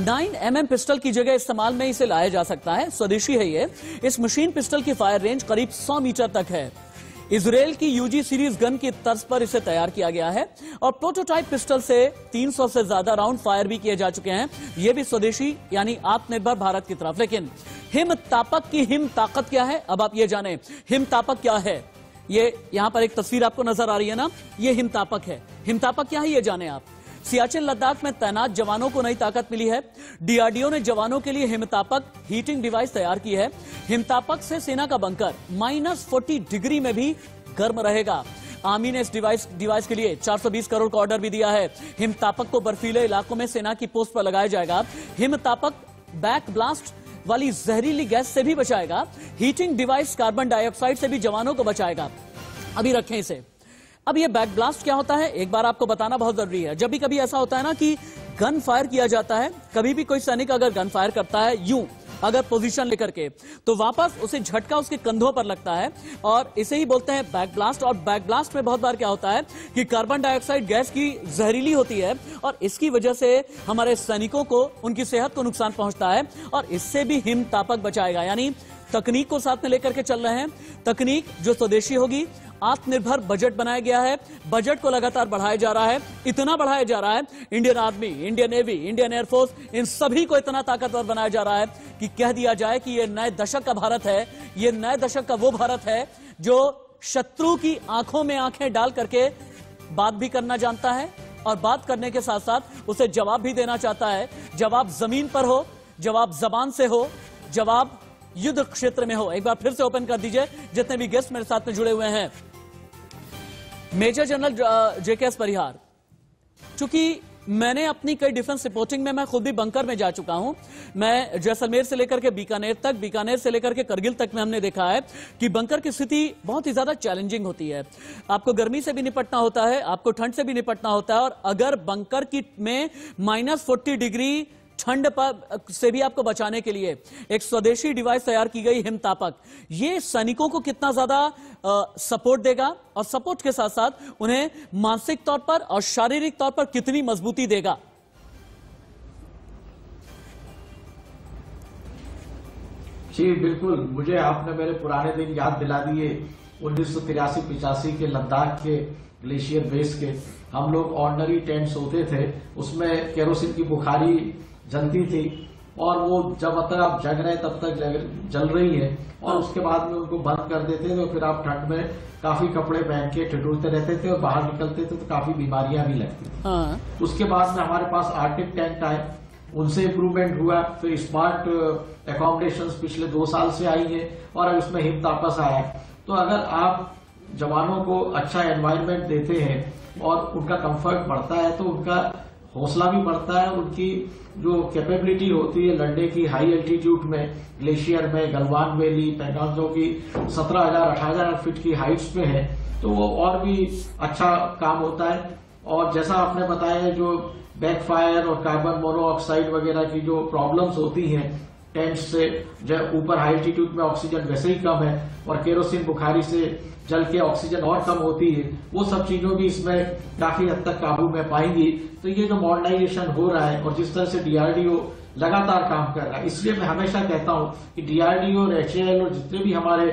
9mm पिस्टल की जगह इस्तेमाल में इसे लाया जा सकता है, स्वदेशी है ये। इस मशीन पिस्टल की फायर रेंज करीब 100 मीटर तक है। इजराइल की यूजी सीरीज गन की तर्ज पर इसे तैयार किया गया है, और प्रोटोटाइप पिस्टल से 300 से ज्यादा राउंड फायर भी किए जा चुके हैं। यह भी स्वदेशी यानी आत्मनिर्भर भारत की तरफ। लेकिन हिम तापक की हिम ताकत क्या है, अब आप ये जाने हिम तापक क्या है। ये यहां पर एक तस्वीर आपको नजर आ रही है ना, ये हिम तापक है। हिम तापक क्या है ये जाने आप। सियाचिन लद्दाख में तैनात जवानों को नई ताकत मिली है। डीआरडीओ ने जवानों के लिए हिमतापक हीटिंग डिवाइस तैयार की है। हिमतापक से सेना का बंकर -40 डिग्री में भी गर्म रहेगा। आर्मी ने इस डिवाइस के लिए 420 करोड़ का ऑर्डर भी दिया है। हिमतापक को बर्फीले इलाकों में सेना की पोस्ट पर लगाया जाएगा। हिमतापक बैक ब्लास्ट वाली जहरीली गैस से भी बचाएगा। हीटिंग डिवाइस कार्बन डाइऑक्साइड से भी जवानों को बचाएगा। अभी रखें इसे। अब ये बैक ब्लास्ट क्या होता है, एक बार आपको बताना बहुत जरूरी है। जब भी कभी ऐसा होता है ना कि गन फायर किया जाता है, कभी भी कोई सैनिक अगर गन फायर करता है यूं अगर पोजीशन लेकर के, तो वापस उसे झटका उसके कंधों पर लगता है, और इसे ही बोलते हैं बैक ब्लास्ट। और बैक ब्लास्ट में बहुत बार क्या होता है कि कार्बन डाइऑक्साइड गैस की जहरीली होती है, और इसकी वजह से हमारे सैनिकों को उनकी सेहत को नुकसान पहुंचता है, और इससे भी हिमतापक बचाएगा। यानी तकनीक को साथ में लेकर के चल रहे हैं। तकनीक जो स्वदेशी होगी। आत्मनिर्भर बजट बनाया गया है। बजट को लगातार बढ़ाया जा रहा है, इतना बढ़ाया जा रहा है, Indian army, Indian navy, Indian air force, इन सभी को इतना ताकतवर बनाया जा रहा है कि कह दिया जाए कि यह नए दशक का भारत है। यह नए दशक का वो भारत है जो शत्रु की आंखों में आंखें डाल करके बात भी करना जानता है, और बात करने के साथ साथ उसे जवाब भी देना चाहता है। जवाब जमीन पर हो, जवाब जबान से हो, जवाब युद्ध क्षेत्र में हो। एक बार फिर से ओपन कर दीजिए जितने भी गेस्ट मेरे साथ में जुड़े हुए हैं। मेजर जनरल जेकेएस परिहार, चूंकि मैंने अपनी कई डिफेंस रिपोर्टिंग में मैं खुद भी बंकर में जा चुका हूं। मैं जैसलमेर से लेकर के बीकानेर तक, बीकानेर से लेकर के करगिल तक में हमने देखा है कि बंकर की स्थिति बहुत ही ज्यादा चैलेंजिंग होती है। आपको गर्मी से भी निपटना होता है, आपको ठंड से भी निपटना होता है, और अगर बंकर की में -40 डिग्री ठंड से भी आपको बचाने के लिए एक स्वदेशी डिवाइस तैयार की गई हिमतापक, ये सैनिकों को कितना ज्यादा सपोर्ट देगा, और सपोर्ट के साथ साथ उन्हें मानसिक तौर पर और शारीरिक तौर पर कितनी मजबूती देगा। जी बिल्कुल, मुझे आपने मेरे पुराने दिन याद दिला दिए। 1983-85 के लद्दाख के ग्लेशियर बेस के। हम लोग ऑर्डिनरी टेंट सोते थे, उसमें केरोसिन की बुखारी जलती थी और वो जब तक आप जग रहे तब तक जल रही है और उसके बाद में उनको बंद कर देते थे। तो फिर आप ठंड में काफी कपड़े पहन के ठिठुरते रहते थे और बाहर निकलते थे तो काफी बीमारियां भी लगती थी। उसके बाद में हमारे पास आर्टिक टेंट आए, उनसे इम्प्रूवमेंट हुआ। फिर स्मार्ट एकोमोडेशंस पिछले 2 साल से आई है और अब इसमें हिम तापस आया। तो अगर आप जवानों को अच्छा एनवायरनमेंट देते हैं और उनका कंफर्ट बढ़ता है तो उनका हौसला भी बढ़ता है, उनकी जो कैपेबिलिटी होती है लड़ने की हाई एल्टीट्यूड में, ग्लेशियर में, गलवान वैली, पैंगोंग जो की 17,000-18,000 फीट की हाइट्स पे है, तो वो और भी अच्छा काम होता है। और जैसा आपने बताया जो बैकफायर और कार्बन मोनोऑक्साइड वगैरह की जो प्रॉब्लम्स होती हैं टेंट से, जब ऊपर हाई एल्टीट्यूड में ऑक्सीजन वैसे ही कम है और केरोसिन बुखारी से जल के ऑक्सीजन और कम होती है, वो सब चीजों भी इसमें काफी हद तक काबू में पाएंगी। तो ये जो मॉडर्नाइजेशन हो रहा है और जिस तरह से डीआरडीओ लगातार काम कर रहा है, इसलिए मैं हमेशा कहता हूं कि डीआरडीओ और एचएएल और जितने भी हमारे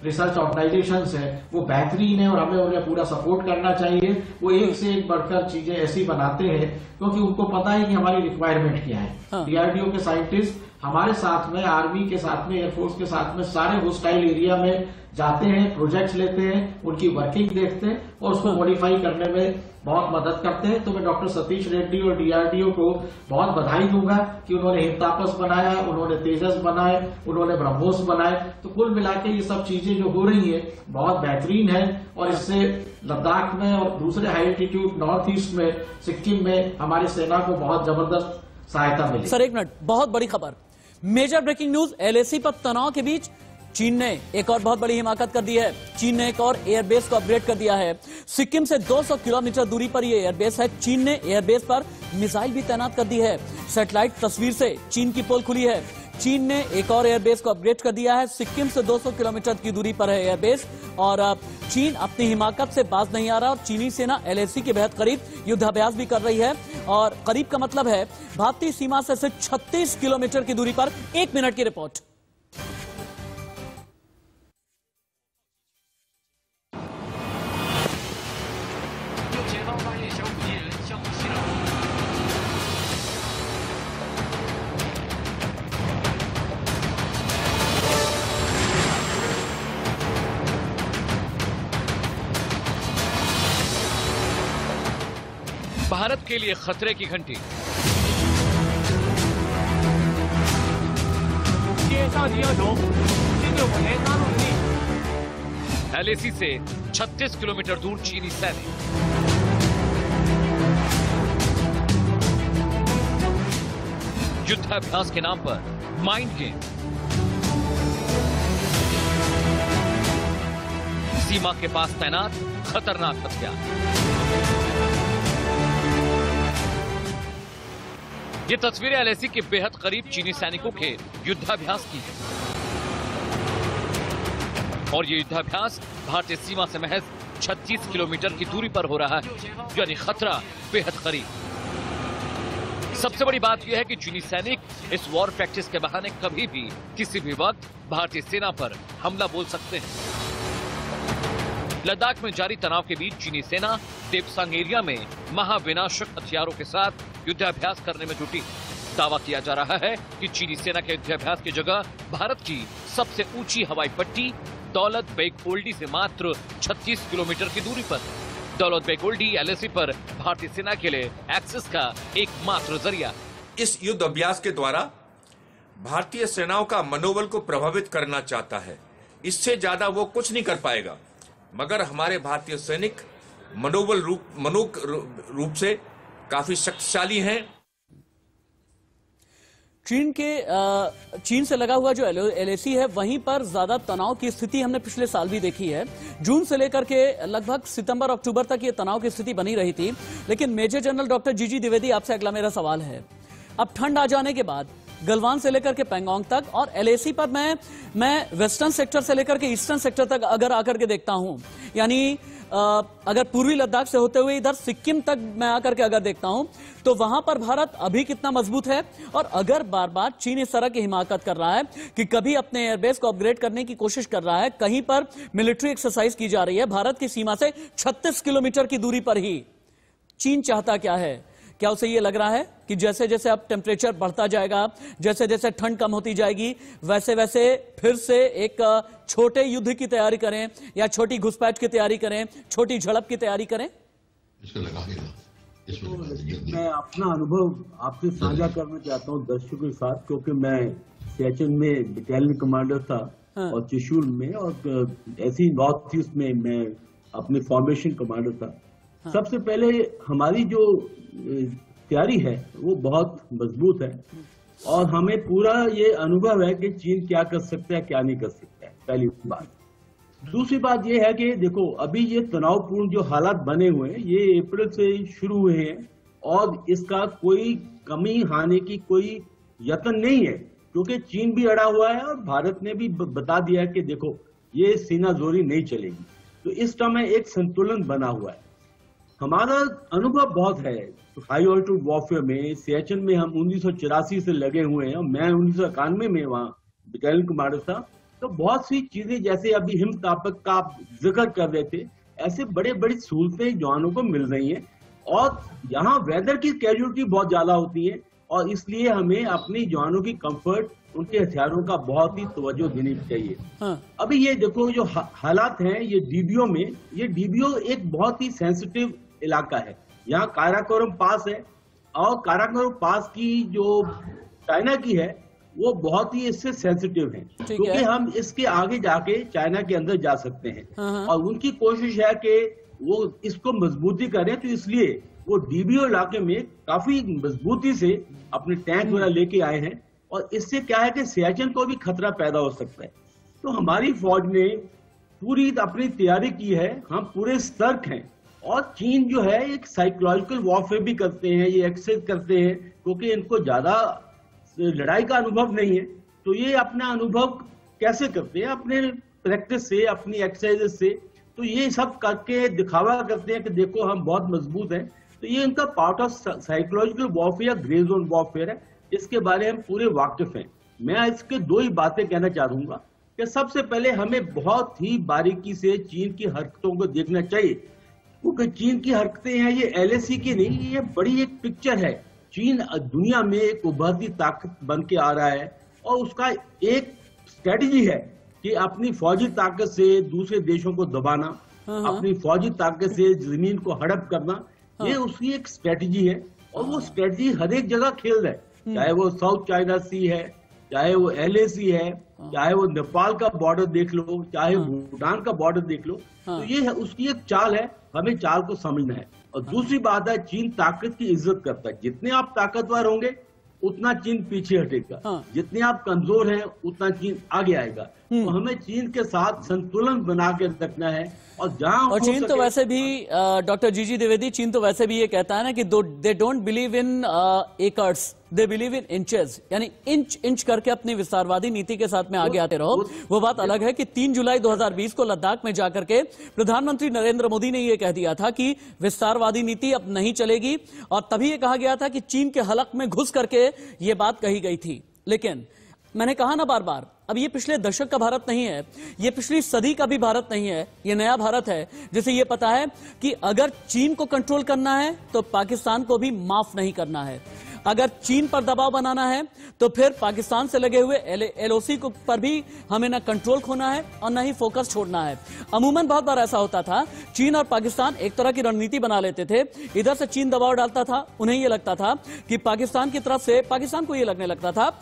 रिसर्च ऑर्गेनाइजेशंस हैं वो बेहतरीन है और हमें उन्हें पूरा सपोर्ट करना चाहिए। वो एक से एक बढ़कर चीजें ऐसी बनाते हैं क्योंकि उनको पता है कि हमारी रिक्वायरमेंट क्या है। डीआरडीओ के साइंटिस्ट हमारे साथ में, आर्मी के साथ में, एयरफोर्स के साथ में सारे होस्टाइल एरिया में जाते हैं, प्रोजेक्ट्स लेते हैं, उनकी वर्किंग देखते हैं और उसको मॉडिफाई करने में बहुत मदद करते हैं। तो मैं डॉक्टर सतीश रेड्डी और डीआरडीओ को बहुत बधाई दूंगा कि उन्होंने हिमतापस बनाया, उन्होंने तेजस बनाए, उन्होंने ब्रह्मोस बनाए। तो कुल मिला के ये सब चीजें जो हो रही है बहुत बेहतरीन है और इससे लद्दाख में और दूसरे हाई एल्टीट्यूड नॉर्थ ईस्ट में, सिक्किम में हमारी सेना को बहुत जबरदस्त सहायता मिली। सर एक मिनट, बहुत बड़ी खबर, मेजर ब्रेकिंग न्यूज। एलएसी पर तनाव के बीच चीन ने एक और बहुत बड़ी हिमाकत कर दी है। चीन ने एक और एयरबेस को अपग्रेड कर दिया है। सिक्किम से 200 किलोमीटर दूरी पर यह एयरबेस है। चीन ने एयरबेस पर मिसाइल भी तैनात कर दी है। सैटेलाइट तस्वीर से चीन की पोल खुली है। चीन ने एक और एयरबेस को अपग्रेड कर दिया है। सिक्किम से 200 किलोमीटर की दूरी पर है एयरबेस और चीन अपनी हिमाकत से बाज नहीं आ रहा और चीनी सेना एलएसी के बेहद करीब युद्धाभ्यास भी कर रही है। और करीब का मतलब है भारतीय सीमा से सिर्फ 36 किलोमीटर की दूरी पर। 1 मिनट की रिपोर्ट। भारत के लिए खतरे की घंटी। एलएसी से 36 किलोमीटर दूर चीनी सैनिक। युद्धाभ्यास के नाम पर माइंड गेम। सीमा के पास तैनात खतरनाक हथियार। ये तस्वीरें एलएसी के बेहद करीब चीनी सैनिकों के युद्धाभ्यास की है और ये युद्धाभ्यास भारतीय सीमा से महज 36 किलोमीटर की दूरी पर हो रहा है, यानी खतरा बेहद करीब। सबसे बड़ी बात यह है कि चीनी सैनिक इस वॉर प्रैक्टिस के बहाने कभी भी किसी भी वक्त भारतीय सेना पर हमला बोल सकते हैं। लद्दाख में जारी तनाव के बीच चीनी सेना देपसांग एरिया में महाविनाशक हथियारों के साथ युद्धाभ्यास करने में जुटी। दावा किया जा रहा है कि चीनी सेना के युद्धाभ्यास की जगह भारत की सबसे ऊंची हवाई पट्टी दौलत बेग ओल्डी से मात्र 36 किलोमीटर की दूरी पर। दौलत बेग ओल्डी एलएसी पर भारतीय सेना के लिए एक्सेस का एकमात्र जरिया। इस युद्ध अभ्यास के द्वारा भारतीय सेनाओं का मनोबल को प्रभावित करना चाहता है। इससे ज्यादा वो कुछ नहीं कर पाएगा, मगर हमारे भारतीय सैनिक मनोबल रूप से काफी शक्तिशाली हैं। चीन से लगा हुआ जो एलएसी है वहीं पर ज्यादा तनाव की स्थिति हमने पिछले साल भी देखी है। जून से लेकर के लगभग सितंबर अक्टूबर तक ये तनाव की स्थिति बनी रही थी। लेकिन major general doctor GG Dwivedi, आपसे अगला मेरा सवाल है, अब ठंड आ जाने के बाद गलवान से लेकर के पैंगोंग तक, और LAC पर मैं वेस्टर्न सेक्टर से लेकर के ईस्टर्न सेक्टर तक अगर आकर के देखता हूं, यानी अगर पूर्वी लद्दाख से होते हुए इधर सिक्किम तक मैं आकर के अगर देखता हूं, तो वहां पर भारत अभी कितना मजबूत है। और अगर बार बार चीन इस तरह की हिमाकत कर रहा है कि कभी अपने एयरबेस को अपग्रेड करने की कोशिश कर रहा है, कहीं पर मिलिट्री एक्सरसाइज की जा रही है भारत की सीमा से 36 किलोमीटर की दूरी पर ही, चीन चाहता क्या है? क्या उसे यह लग रहा है कि जैसे जैसे अब टेम्परेचर बढ़ता जाएगा, जैसे जैसे ठंड कम होती जाएगी, वैसे वैसे फिर से एक छोटे युद्ध की तैयारी करें या छोटी घुसपैठ की तैयारी करें, छोटी झड़प की तैयारी करें? मैं अपना अनुभव आपसे साझा करना चाहता हूं दर्शकों के साथ, क्योंकि मैं सियाचिन में बटालियन कमांडर था और त्रिशूल में, और ऐसी नॉर्थ ईस्ट में मैं अपने फॉर्मेशन कमांडर था। सबसे पहले हमारी जो तैयारी है वो बहुत मजबूत है और हमें पूरा ये अनुभव है कि चीन क्या कर सकता है क्या नहीं कर सकता है, पहली बात। दूसरी बात ये है कि देखो अभी ये तनावपूर्ण जो हालात बने हुए हैं ये अप्रैल से शुरू हुए हैं और इसका कोई कमी आने की कोई यत्न नहीं है, क्योंकि चीन भी अड़ा हुआ है और भारत ने भी बता दिया है कि देखो ये सीनाजोरी नहीं चलेगी। तो इस समय एक संतुलन बना हुआ है। हमारा अनुभव बहुत है हाई ऑल्टीट्यूड वॉरफेयर में। सियाचिन में हम 1984 से लगे हुए हैं और मैं 1991 में वहां बटालियन कमांडर था। तो बहुत सी चीजें जैसे अभी हिम तापक का आप जिक्र कर रहे थे, ऐसे बड़े बड़ी सहूलतें जवानों को मिल रही हैं और यहाँ वेदर की कैजुअलिटी बहुत ज्यादा होती है और इसलिए हमें अपनी जवानों की कंफर्ट, उनके हथियारों का बहुत ही तवज्जो देनी चाहिए। अभी ये देखो जो हालात हैं ये डीबीओ में, ये डीबीओ एक बहुत ही सेंसिटिव इलाका है। यहाँ काराकोरम पास है और काराकोरम पास की जो चाइना की है वो बहुत ही इससे सेंसिटिव है, क्योंकि हम इसके आगे जाके चाइना के अंदर जा सकते हैं और उनकी कोशिश है कि वो इसको मजबूती करें। तो इसलिए वो डीबीओ इलाके में काफी मजबूती से अपने टैंक वगैरह लेके आए हैं और इससे क्या है कि सियाचिन को भी खतरा पैदा हो सकता है। तो हमारी फौज ने पूरी अपनी तैयारी की है, हम पूरे सतर्क हैं। और चीन जो है एक साइकोलॉजिकल वॉरफेयर भी करते हैं, ये एक्सरसाइज करते हैं, क्योंकि इनको ज्यादा लड़ाई का अनुभव नहीं है। तो ये अपना अनुभव कैसे करते हैं? अपने प्रैक्टिस से, अपनी एक्सरसाइज से। तो ये सब करके दिखावा करते हैं कि देखो हम बहुत मजबूत हैं। तो ये इनका part of psychological warfare, grey zone warfare है, इसके बारे में हम पूरे वाकिफ हैं। मैं इसके दो ही बातें कहना चाहूंगा कि सबसे पहले हमें बहुत ही बारीकी से चीन की हरकतों को देखना चाहिए, क्योंकि चीन की हरकतें हैं ये LAC की नहीं, ये बड़ी एक पिक्चर है। चीन दुनिया में एक उभरती ताकत बन के आ रहा है और उसका एक स्ट्रेटजी है कि अपनी फौजी ताकत से दूसरे देशों को दबाना, अपनी फौजी ताकत से जमीन को हड़प करना, ये उसकी एक स्ट्रेटजी है और वो स्ट्रेटजी हर एक जगह खेल रहा है। चाहे वो साउथ चाइना सी है, चाहे वो LAC है, चाहे वो नेपाल का बॉर्डर देख लो, चाहे भूटान का बॉर्डर देख लो। तो ये है उसकी एक चाल है, हमें चाल को समझना है। और दूसरी बात है चीन ताकत की इज्जत करता है। जितने आप ताकतवर होंगे उतना चीन पीछे हटेगा, जितने आप कमजोर हैं उतना चीन आगे आएगा। तो हमें चीन के साथ संतुलन बना के रखना है। और जहां और चीन तो वैसे भी डॉक्टर जीजी द्विवेदी, चीन तो वैसे भी ये कहता है ना कि they don't believe in acres, they believe in inches, यानी इंच इंच करके अपनी विस्तारवादी नीति के साथ में आगे आते रहो। वो बात अलग है कि 3 जुलाई 2020 को लद्दाख में जाकर के प्रधानमंत्री नरेंद्र मोदी ने ये कह दिया था कि विस्तारवादी नीति अब नहीं चलेगी और तभी ये कहा गया था कि चीन के हलक में घुस करके ये बात कही गई थी। लेकिन मैंने कहा ना बार बार, अब ये पिछले दशक का भारत नहीं है, ये पिछली सदी का भी भारत नहीं है, ये नया भारत है जिसे ये पता है कि अगर चीन को कंट्रोल करना है तो पाकिस्तान को भी माफ नहीं करना है। अगर चीन पर दबाव बनाना है तो फिर पाकिस्तान से लगे हुए LOC पर भी हमें ना कंट्रोल खोना है और ना ही फोकस छोड़ना है। अमूमन बहुत बार ऐसा होता था, चीन और पाकिस्तान एक तरह की रणनीति बना लेते थे। इधर से चीन दबाव डालता था, उन्हें यह लगता था कि पाकिस्तान की तरफ से, पाकिस्तान को यह लगने लगता था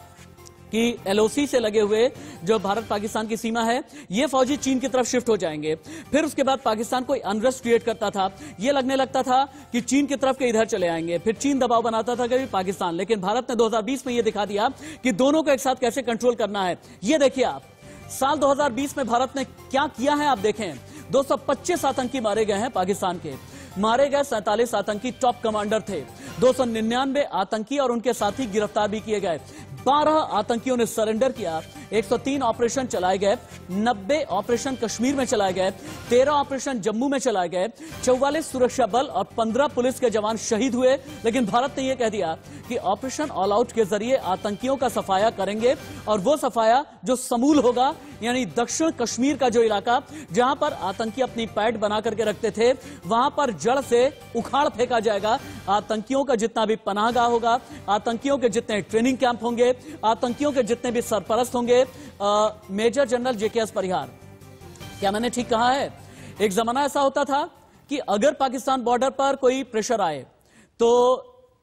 कि LOC से लगे हुए जो भारत पाकिस्तान की सीमा है ये फौजी चीन की तरफ शिफ्ट हो जाएंगे। फिर उसके बाद पाकिस्तान कोई अनरेस्ट क्रिएट करता था, ये लगने लगता था कि चीन की तरफ के इधर चले आएंगे, फिर चीन दबाव बनाता था कभी पाकिस्तान। लेकिन भारत ने 2020 में ये दिखा दिया कि दोनों को एक साथ कैसे कंट्रोल करना है। ये देखिए आप, साल 2020 में भारत ने क्या किया है आप देखें। 225 आतंकी मारे गए हैं पाकिस्तान के, मारे गए 47 आतंकी टॉप कमांडर थे, 299 आतंकी और उनके साथी गिरफ्तार भी किए गए। 12 आतंकियों ने सरेंडर किया। 103 ऑपरेशन चलाए गए, 90 ऑपरेशन कश्मीर में चलाए गए, 13 ऑपरेशन जम्मू में चलाए गए, 44 सुरक्षा बल और 15 पुलिस के जवान शहीद हुए। लेकिन भारत ने यह कह दिया कि ऑपरेशन ऑल आउट के जरिए आतंकियों का सफाया करेंगे, और वो सफाया जो समूल होगा, यानी दक्षिण कश्मीर का जो इलाका जहां पर आतंकी अपनी पैड बना करके रखते थे, वहां पर जड़ से उखाड़ फेंका जाएगा। आतंकियों का जितना भी पनाहगाह होगा, आतंकियों के जितने ट्रेनिंग कैंप होंगे, आतंकियों के जितने भी सरपरस्त होंगे। मेजर जनरल जेकेएस परिहार, क्या मैंने ठीक कहा है? एक जमाना ऐसा होता था कि अगर पाकिस्तान बॉर्डर पर कोई प्रेशर आए तो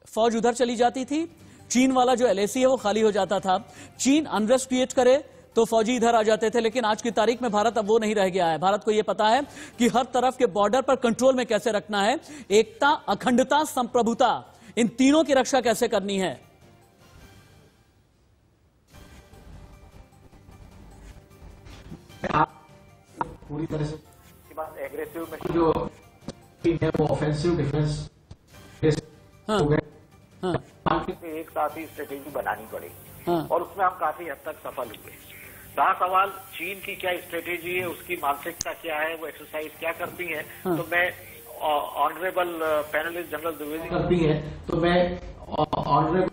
फौज उधर चली जाती थी, चीन वाला जो एलएसी है वो खाली हो जाता था, चीन अनरेस्ट क्रिएट करे तो फौजी इधर आ जाते थे। लेकिन आज की तारीख में भारत अब वो नहीं रह गया है। भारत को यह पता है कि हर तरफ के बॉर्डर पर कंट्रोल में कैसे रखना है, एकता, अखंडता, संप्रभुता, इन तीनों की रक्षा कैसे करनी है। पूरी तरह से एग्रेसिव में जो है वो ऑफेंसिव डिफेंस हो गए। एक साथ ही स्ट्रेटेजी बनानी पड़ेगी और उसमें हम काफी हद तक सफल हुए। रहा सवाल चीन की क्या स्ट्रेटेजी है, उसकी मानसिकता क्या है, वो एक्सरसाइज क्या करती है, तो मैं ऑनरेबल पैनलिस्ट जनरल द्विवेदी करती है, तो मैं ऑनरेबल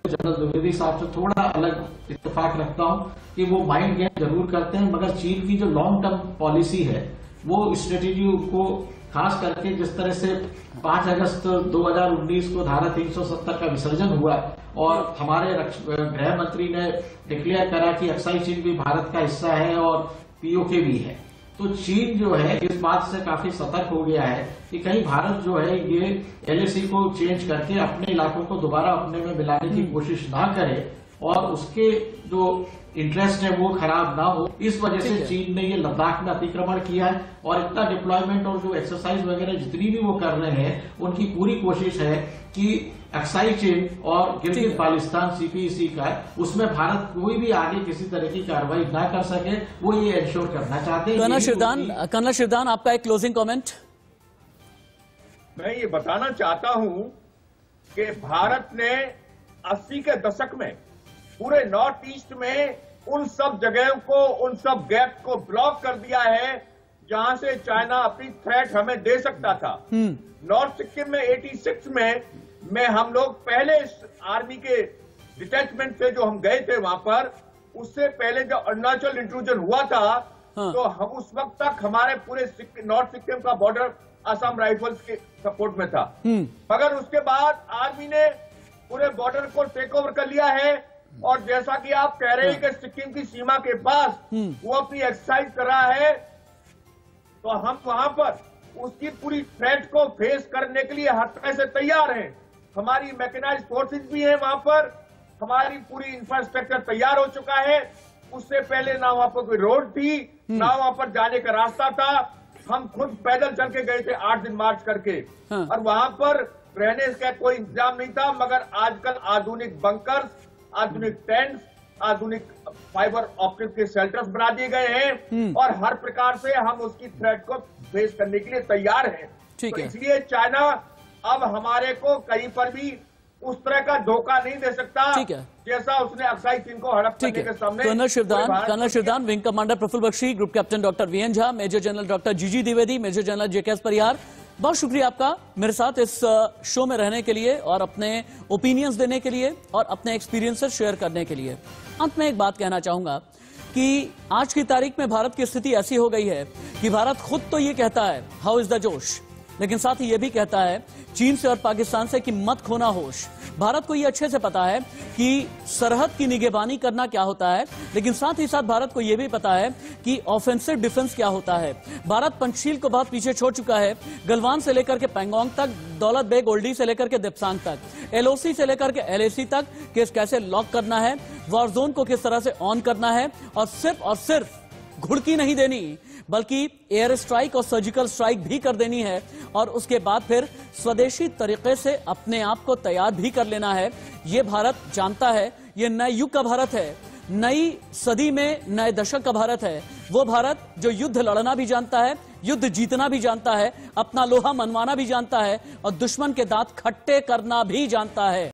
जनरल द्विवेदी साहब से थोड़ा अलग इत्तेफाक रखता हूं कि वो माइंड गेम जरूर करते हैं, मगर चीन की जो लॉन्ग टर्म पॉलिसी है वो स्ट्रेटेजी को खास करके जिस तरह से 5 अगस्त 2019 को धारा 370 का विसर्जन हुआ और हमारे गृह मंत्री ने डिक्लेयर करा कि अक्साई चीन भी भारत का हिस्सा है और पीओके भी है, तो चीन जो है इस बात से काफी सतर्क हो गया है कि कहीं भारत जो है ये एलएसी को चेंज करके अपने इलाकों को दोबारा अपने में मिलाने की कोशिश ना करे और उसके जो इंटरेस्ट है वो खराब ना हो। इस वजह से चीन ने ये लद्दाख में अतिक्रमण किया है और इतना डिप्लॉयमेंट और जो एक्सरसाइज वगैरह जितनी भी वो कर रहे हैं, उनकी पूरी कोशिश है कि अक्साई चीन और गिलगित बाल्टिस्तान सीपीईसी का उसमें भारत कोई भी आगे किसी तरह की कार्रवाई ना कर सके, वो ये इंश्योर करना चाहते हैं। कर्नल शिरदान, आपका एक क्लोजिंग कमेंट। मैं ये बताना चाहता हूं कि भारत ने 80 के दशक में पूरे नॉर्थ ईस्ट में उन सब जगहों को, उन सब गैप को ब्लॉक कर दिया है जहां से चाइना अपनी थ्रेट हमें दे सकता था। नॉर्थ सिक्किम में 86 में हम लोग पहले आर्मी के डिटैचमेंट से जो हम गए थे वहां पर, उससे पहले जब अरुणाचल इंट्रूजन हुआ था तो हम उस वक्त तक हमारे पूरे नॉर्थ सिक्किम का बॉर्डर असम राइफल्स के सपोर्ट में था। मगर उसके बाद आर्मी ने पूरे बॉर्डर को टेक ओवर कर लिया है और जैसा कि आप कह रहे हैं कि सिक्किम की सीमा के पास वो अपनी एक्सरसाइज कर रहा है, तो हम वहां पर उसकी पूरी थ्रेट को फेस करने के लिए हर तरह से तैयार हैं। हमारी मैकेनाइज्ड फोर्सेस भी हैं वहां पर, हमारी पूरी इंफ्रास्ट्रक्चर तैयार हो चुका है। उससे पहले ना वहां पर कोई रोड थी, ना वहां पर जाने का रास्ता था। हम खुद पैदल चल के गए थे 8 दिन मार्च करके और वहां पर रहने का कोई इंतजाम नहीं था। मगर आजकल आधुनिक बंकर्स, आधुनिक टेंट्स, आधुनिक फाइबर ऑप्टिक के शेल्टर्स बना दिए गए हैं और हर प्रकार से हम उसकी थ्रेट को फेस करने के लिए तैयार हैं। तो इसलिए चाइना अब हमारे को कहीं पर भी उस तरह का धोखा नहीं दे सकता जैसा उसने अक्साई चीन को हड़प करने के सामने। Colonel Shirdan, wing commander Praful Bakshi, group captain doctor VN Jha, major general doctor GG Dwivedi, major general JKS Parihar, बहुत शुक्रिया आपका मेरे साथ इस शो में रहने के लिए और अपने ओपिनियंस देने के लिए और अपने एक्सपीरियंसेस शेयर करने के लिए। अंत में एक बात कहना चाहूंगा कि आज की तारीख में भारत की स्थिति ऐसी हो गई है कि भारत खुद तो ये कहता है हाउ इज द जोश, लेकिन साथ ही ये भी कहता है चीन से और पाकिस्तान से कि मत खोना होश। भारत को ये अच्छे से पता है कि सरहद की निगरानी करना क्या होता है, लेकिन साथ ही साथ भारत को यह भी पता है कि ऑफेंसिव डिफेंस क्या होता है। भारत पंचशील को बहुत पीछे छोड़ चुका है, गलवान से लेकर के पैंगोंग तक, दौलत बेग ओल्डी से लेकर के दिप्सांग तक, एलओसी से लेकर के एलएसी तक केस कैसे लॉक करना है, वॉर जोन को किस तरह से ऑन करना है और सिर्फ घुड़की नहीं देनी बल्कि एयर स्ट्राइक और सर्जिकल स्ट्राइक भी कर देनी है और उसके बाद फिर स्वदेशी तरीके से अपने आप को तैयार भी कर लेना है। ये भारत जानता है, ये नए युग का भारत है, नई सदी में नए दशक का भारत है। वो भारत जो युद्ध लड़ना भी जानता है, युद्ध जीतना भी जानता है, अपना लोहा मनवाना भी जानता है और दुश्मन के दांत खट्टे करना भी जानता है।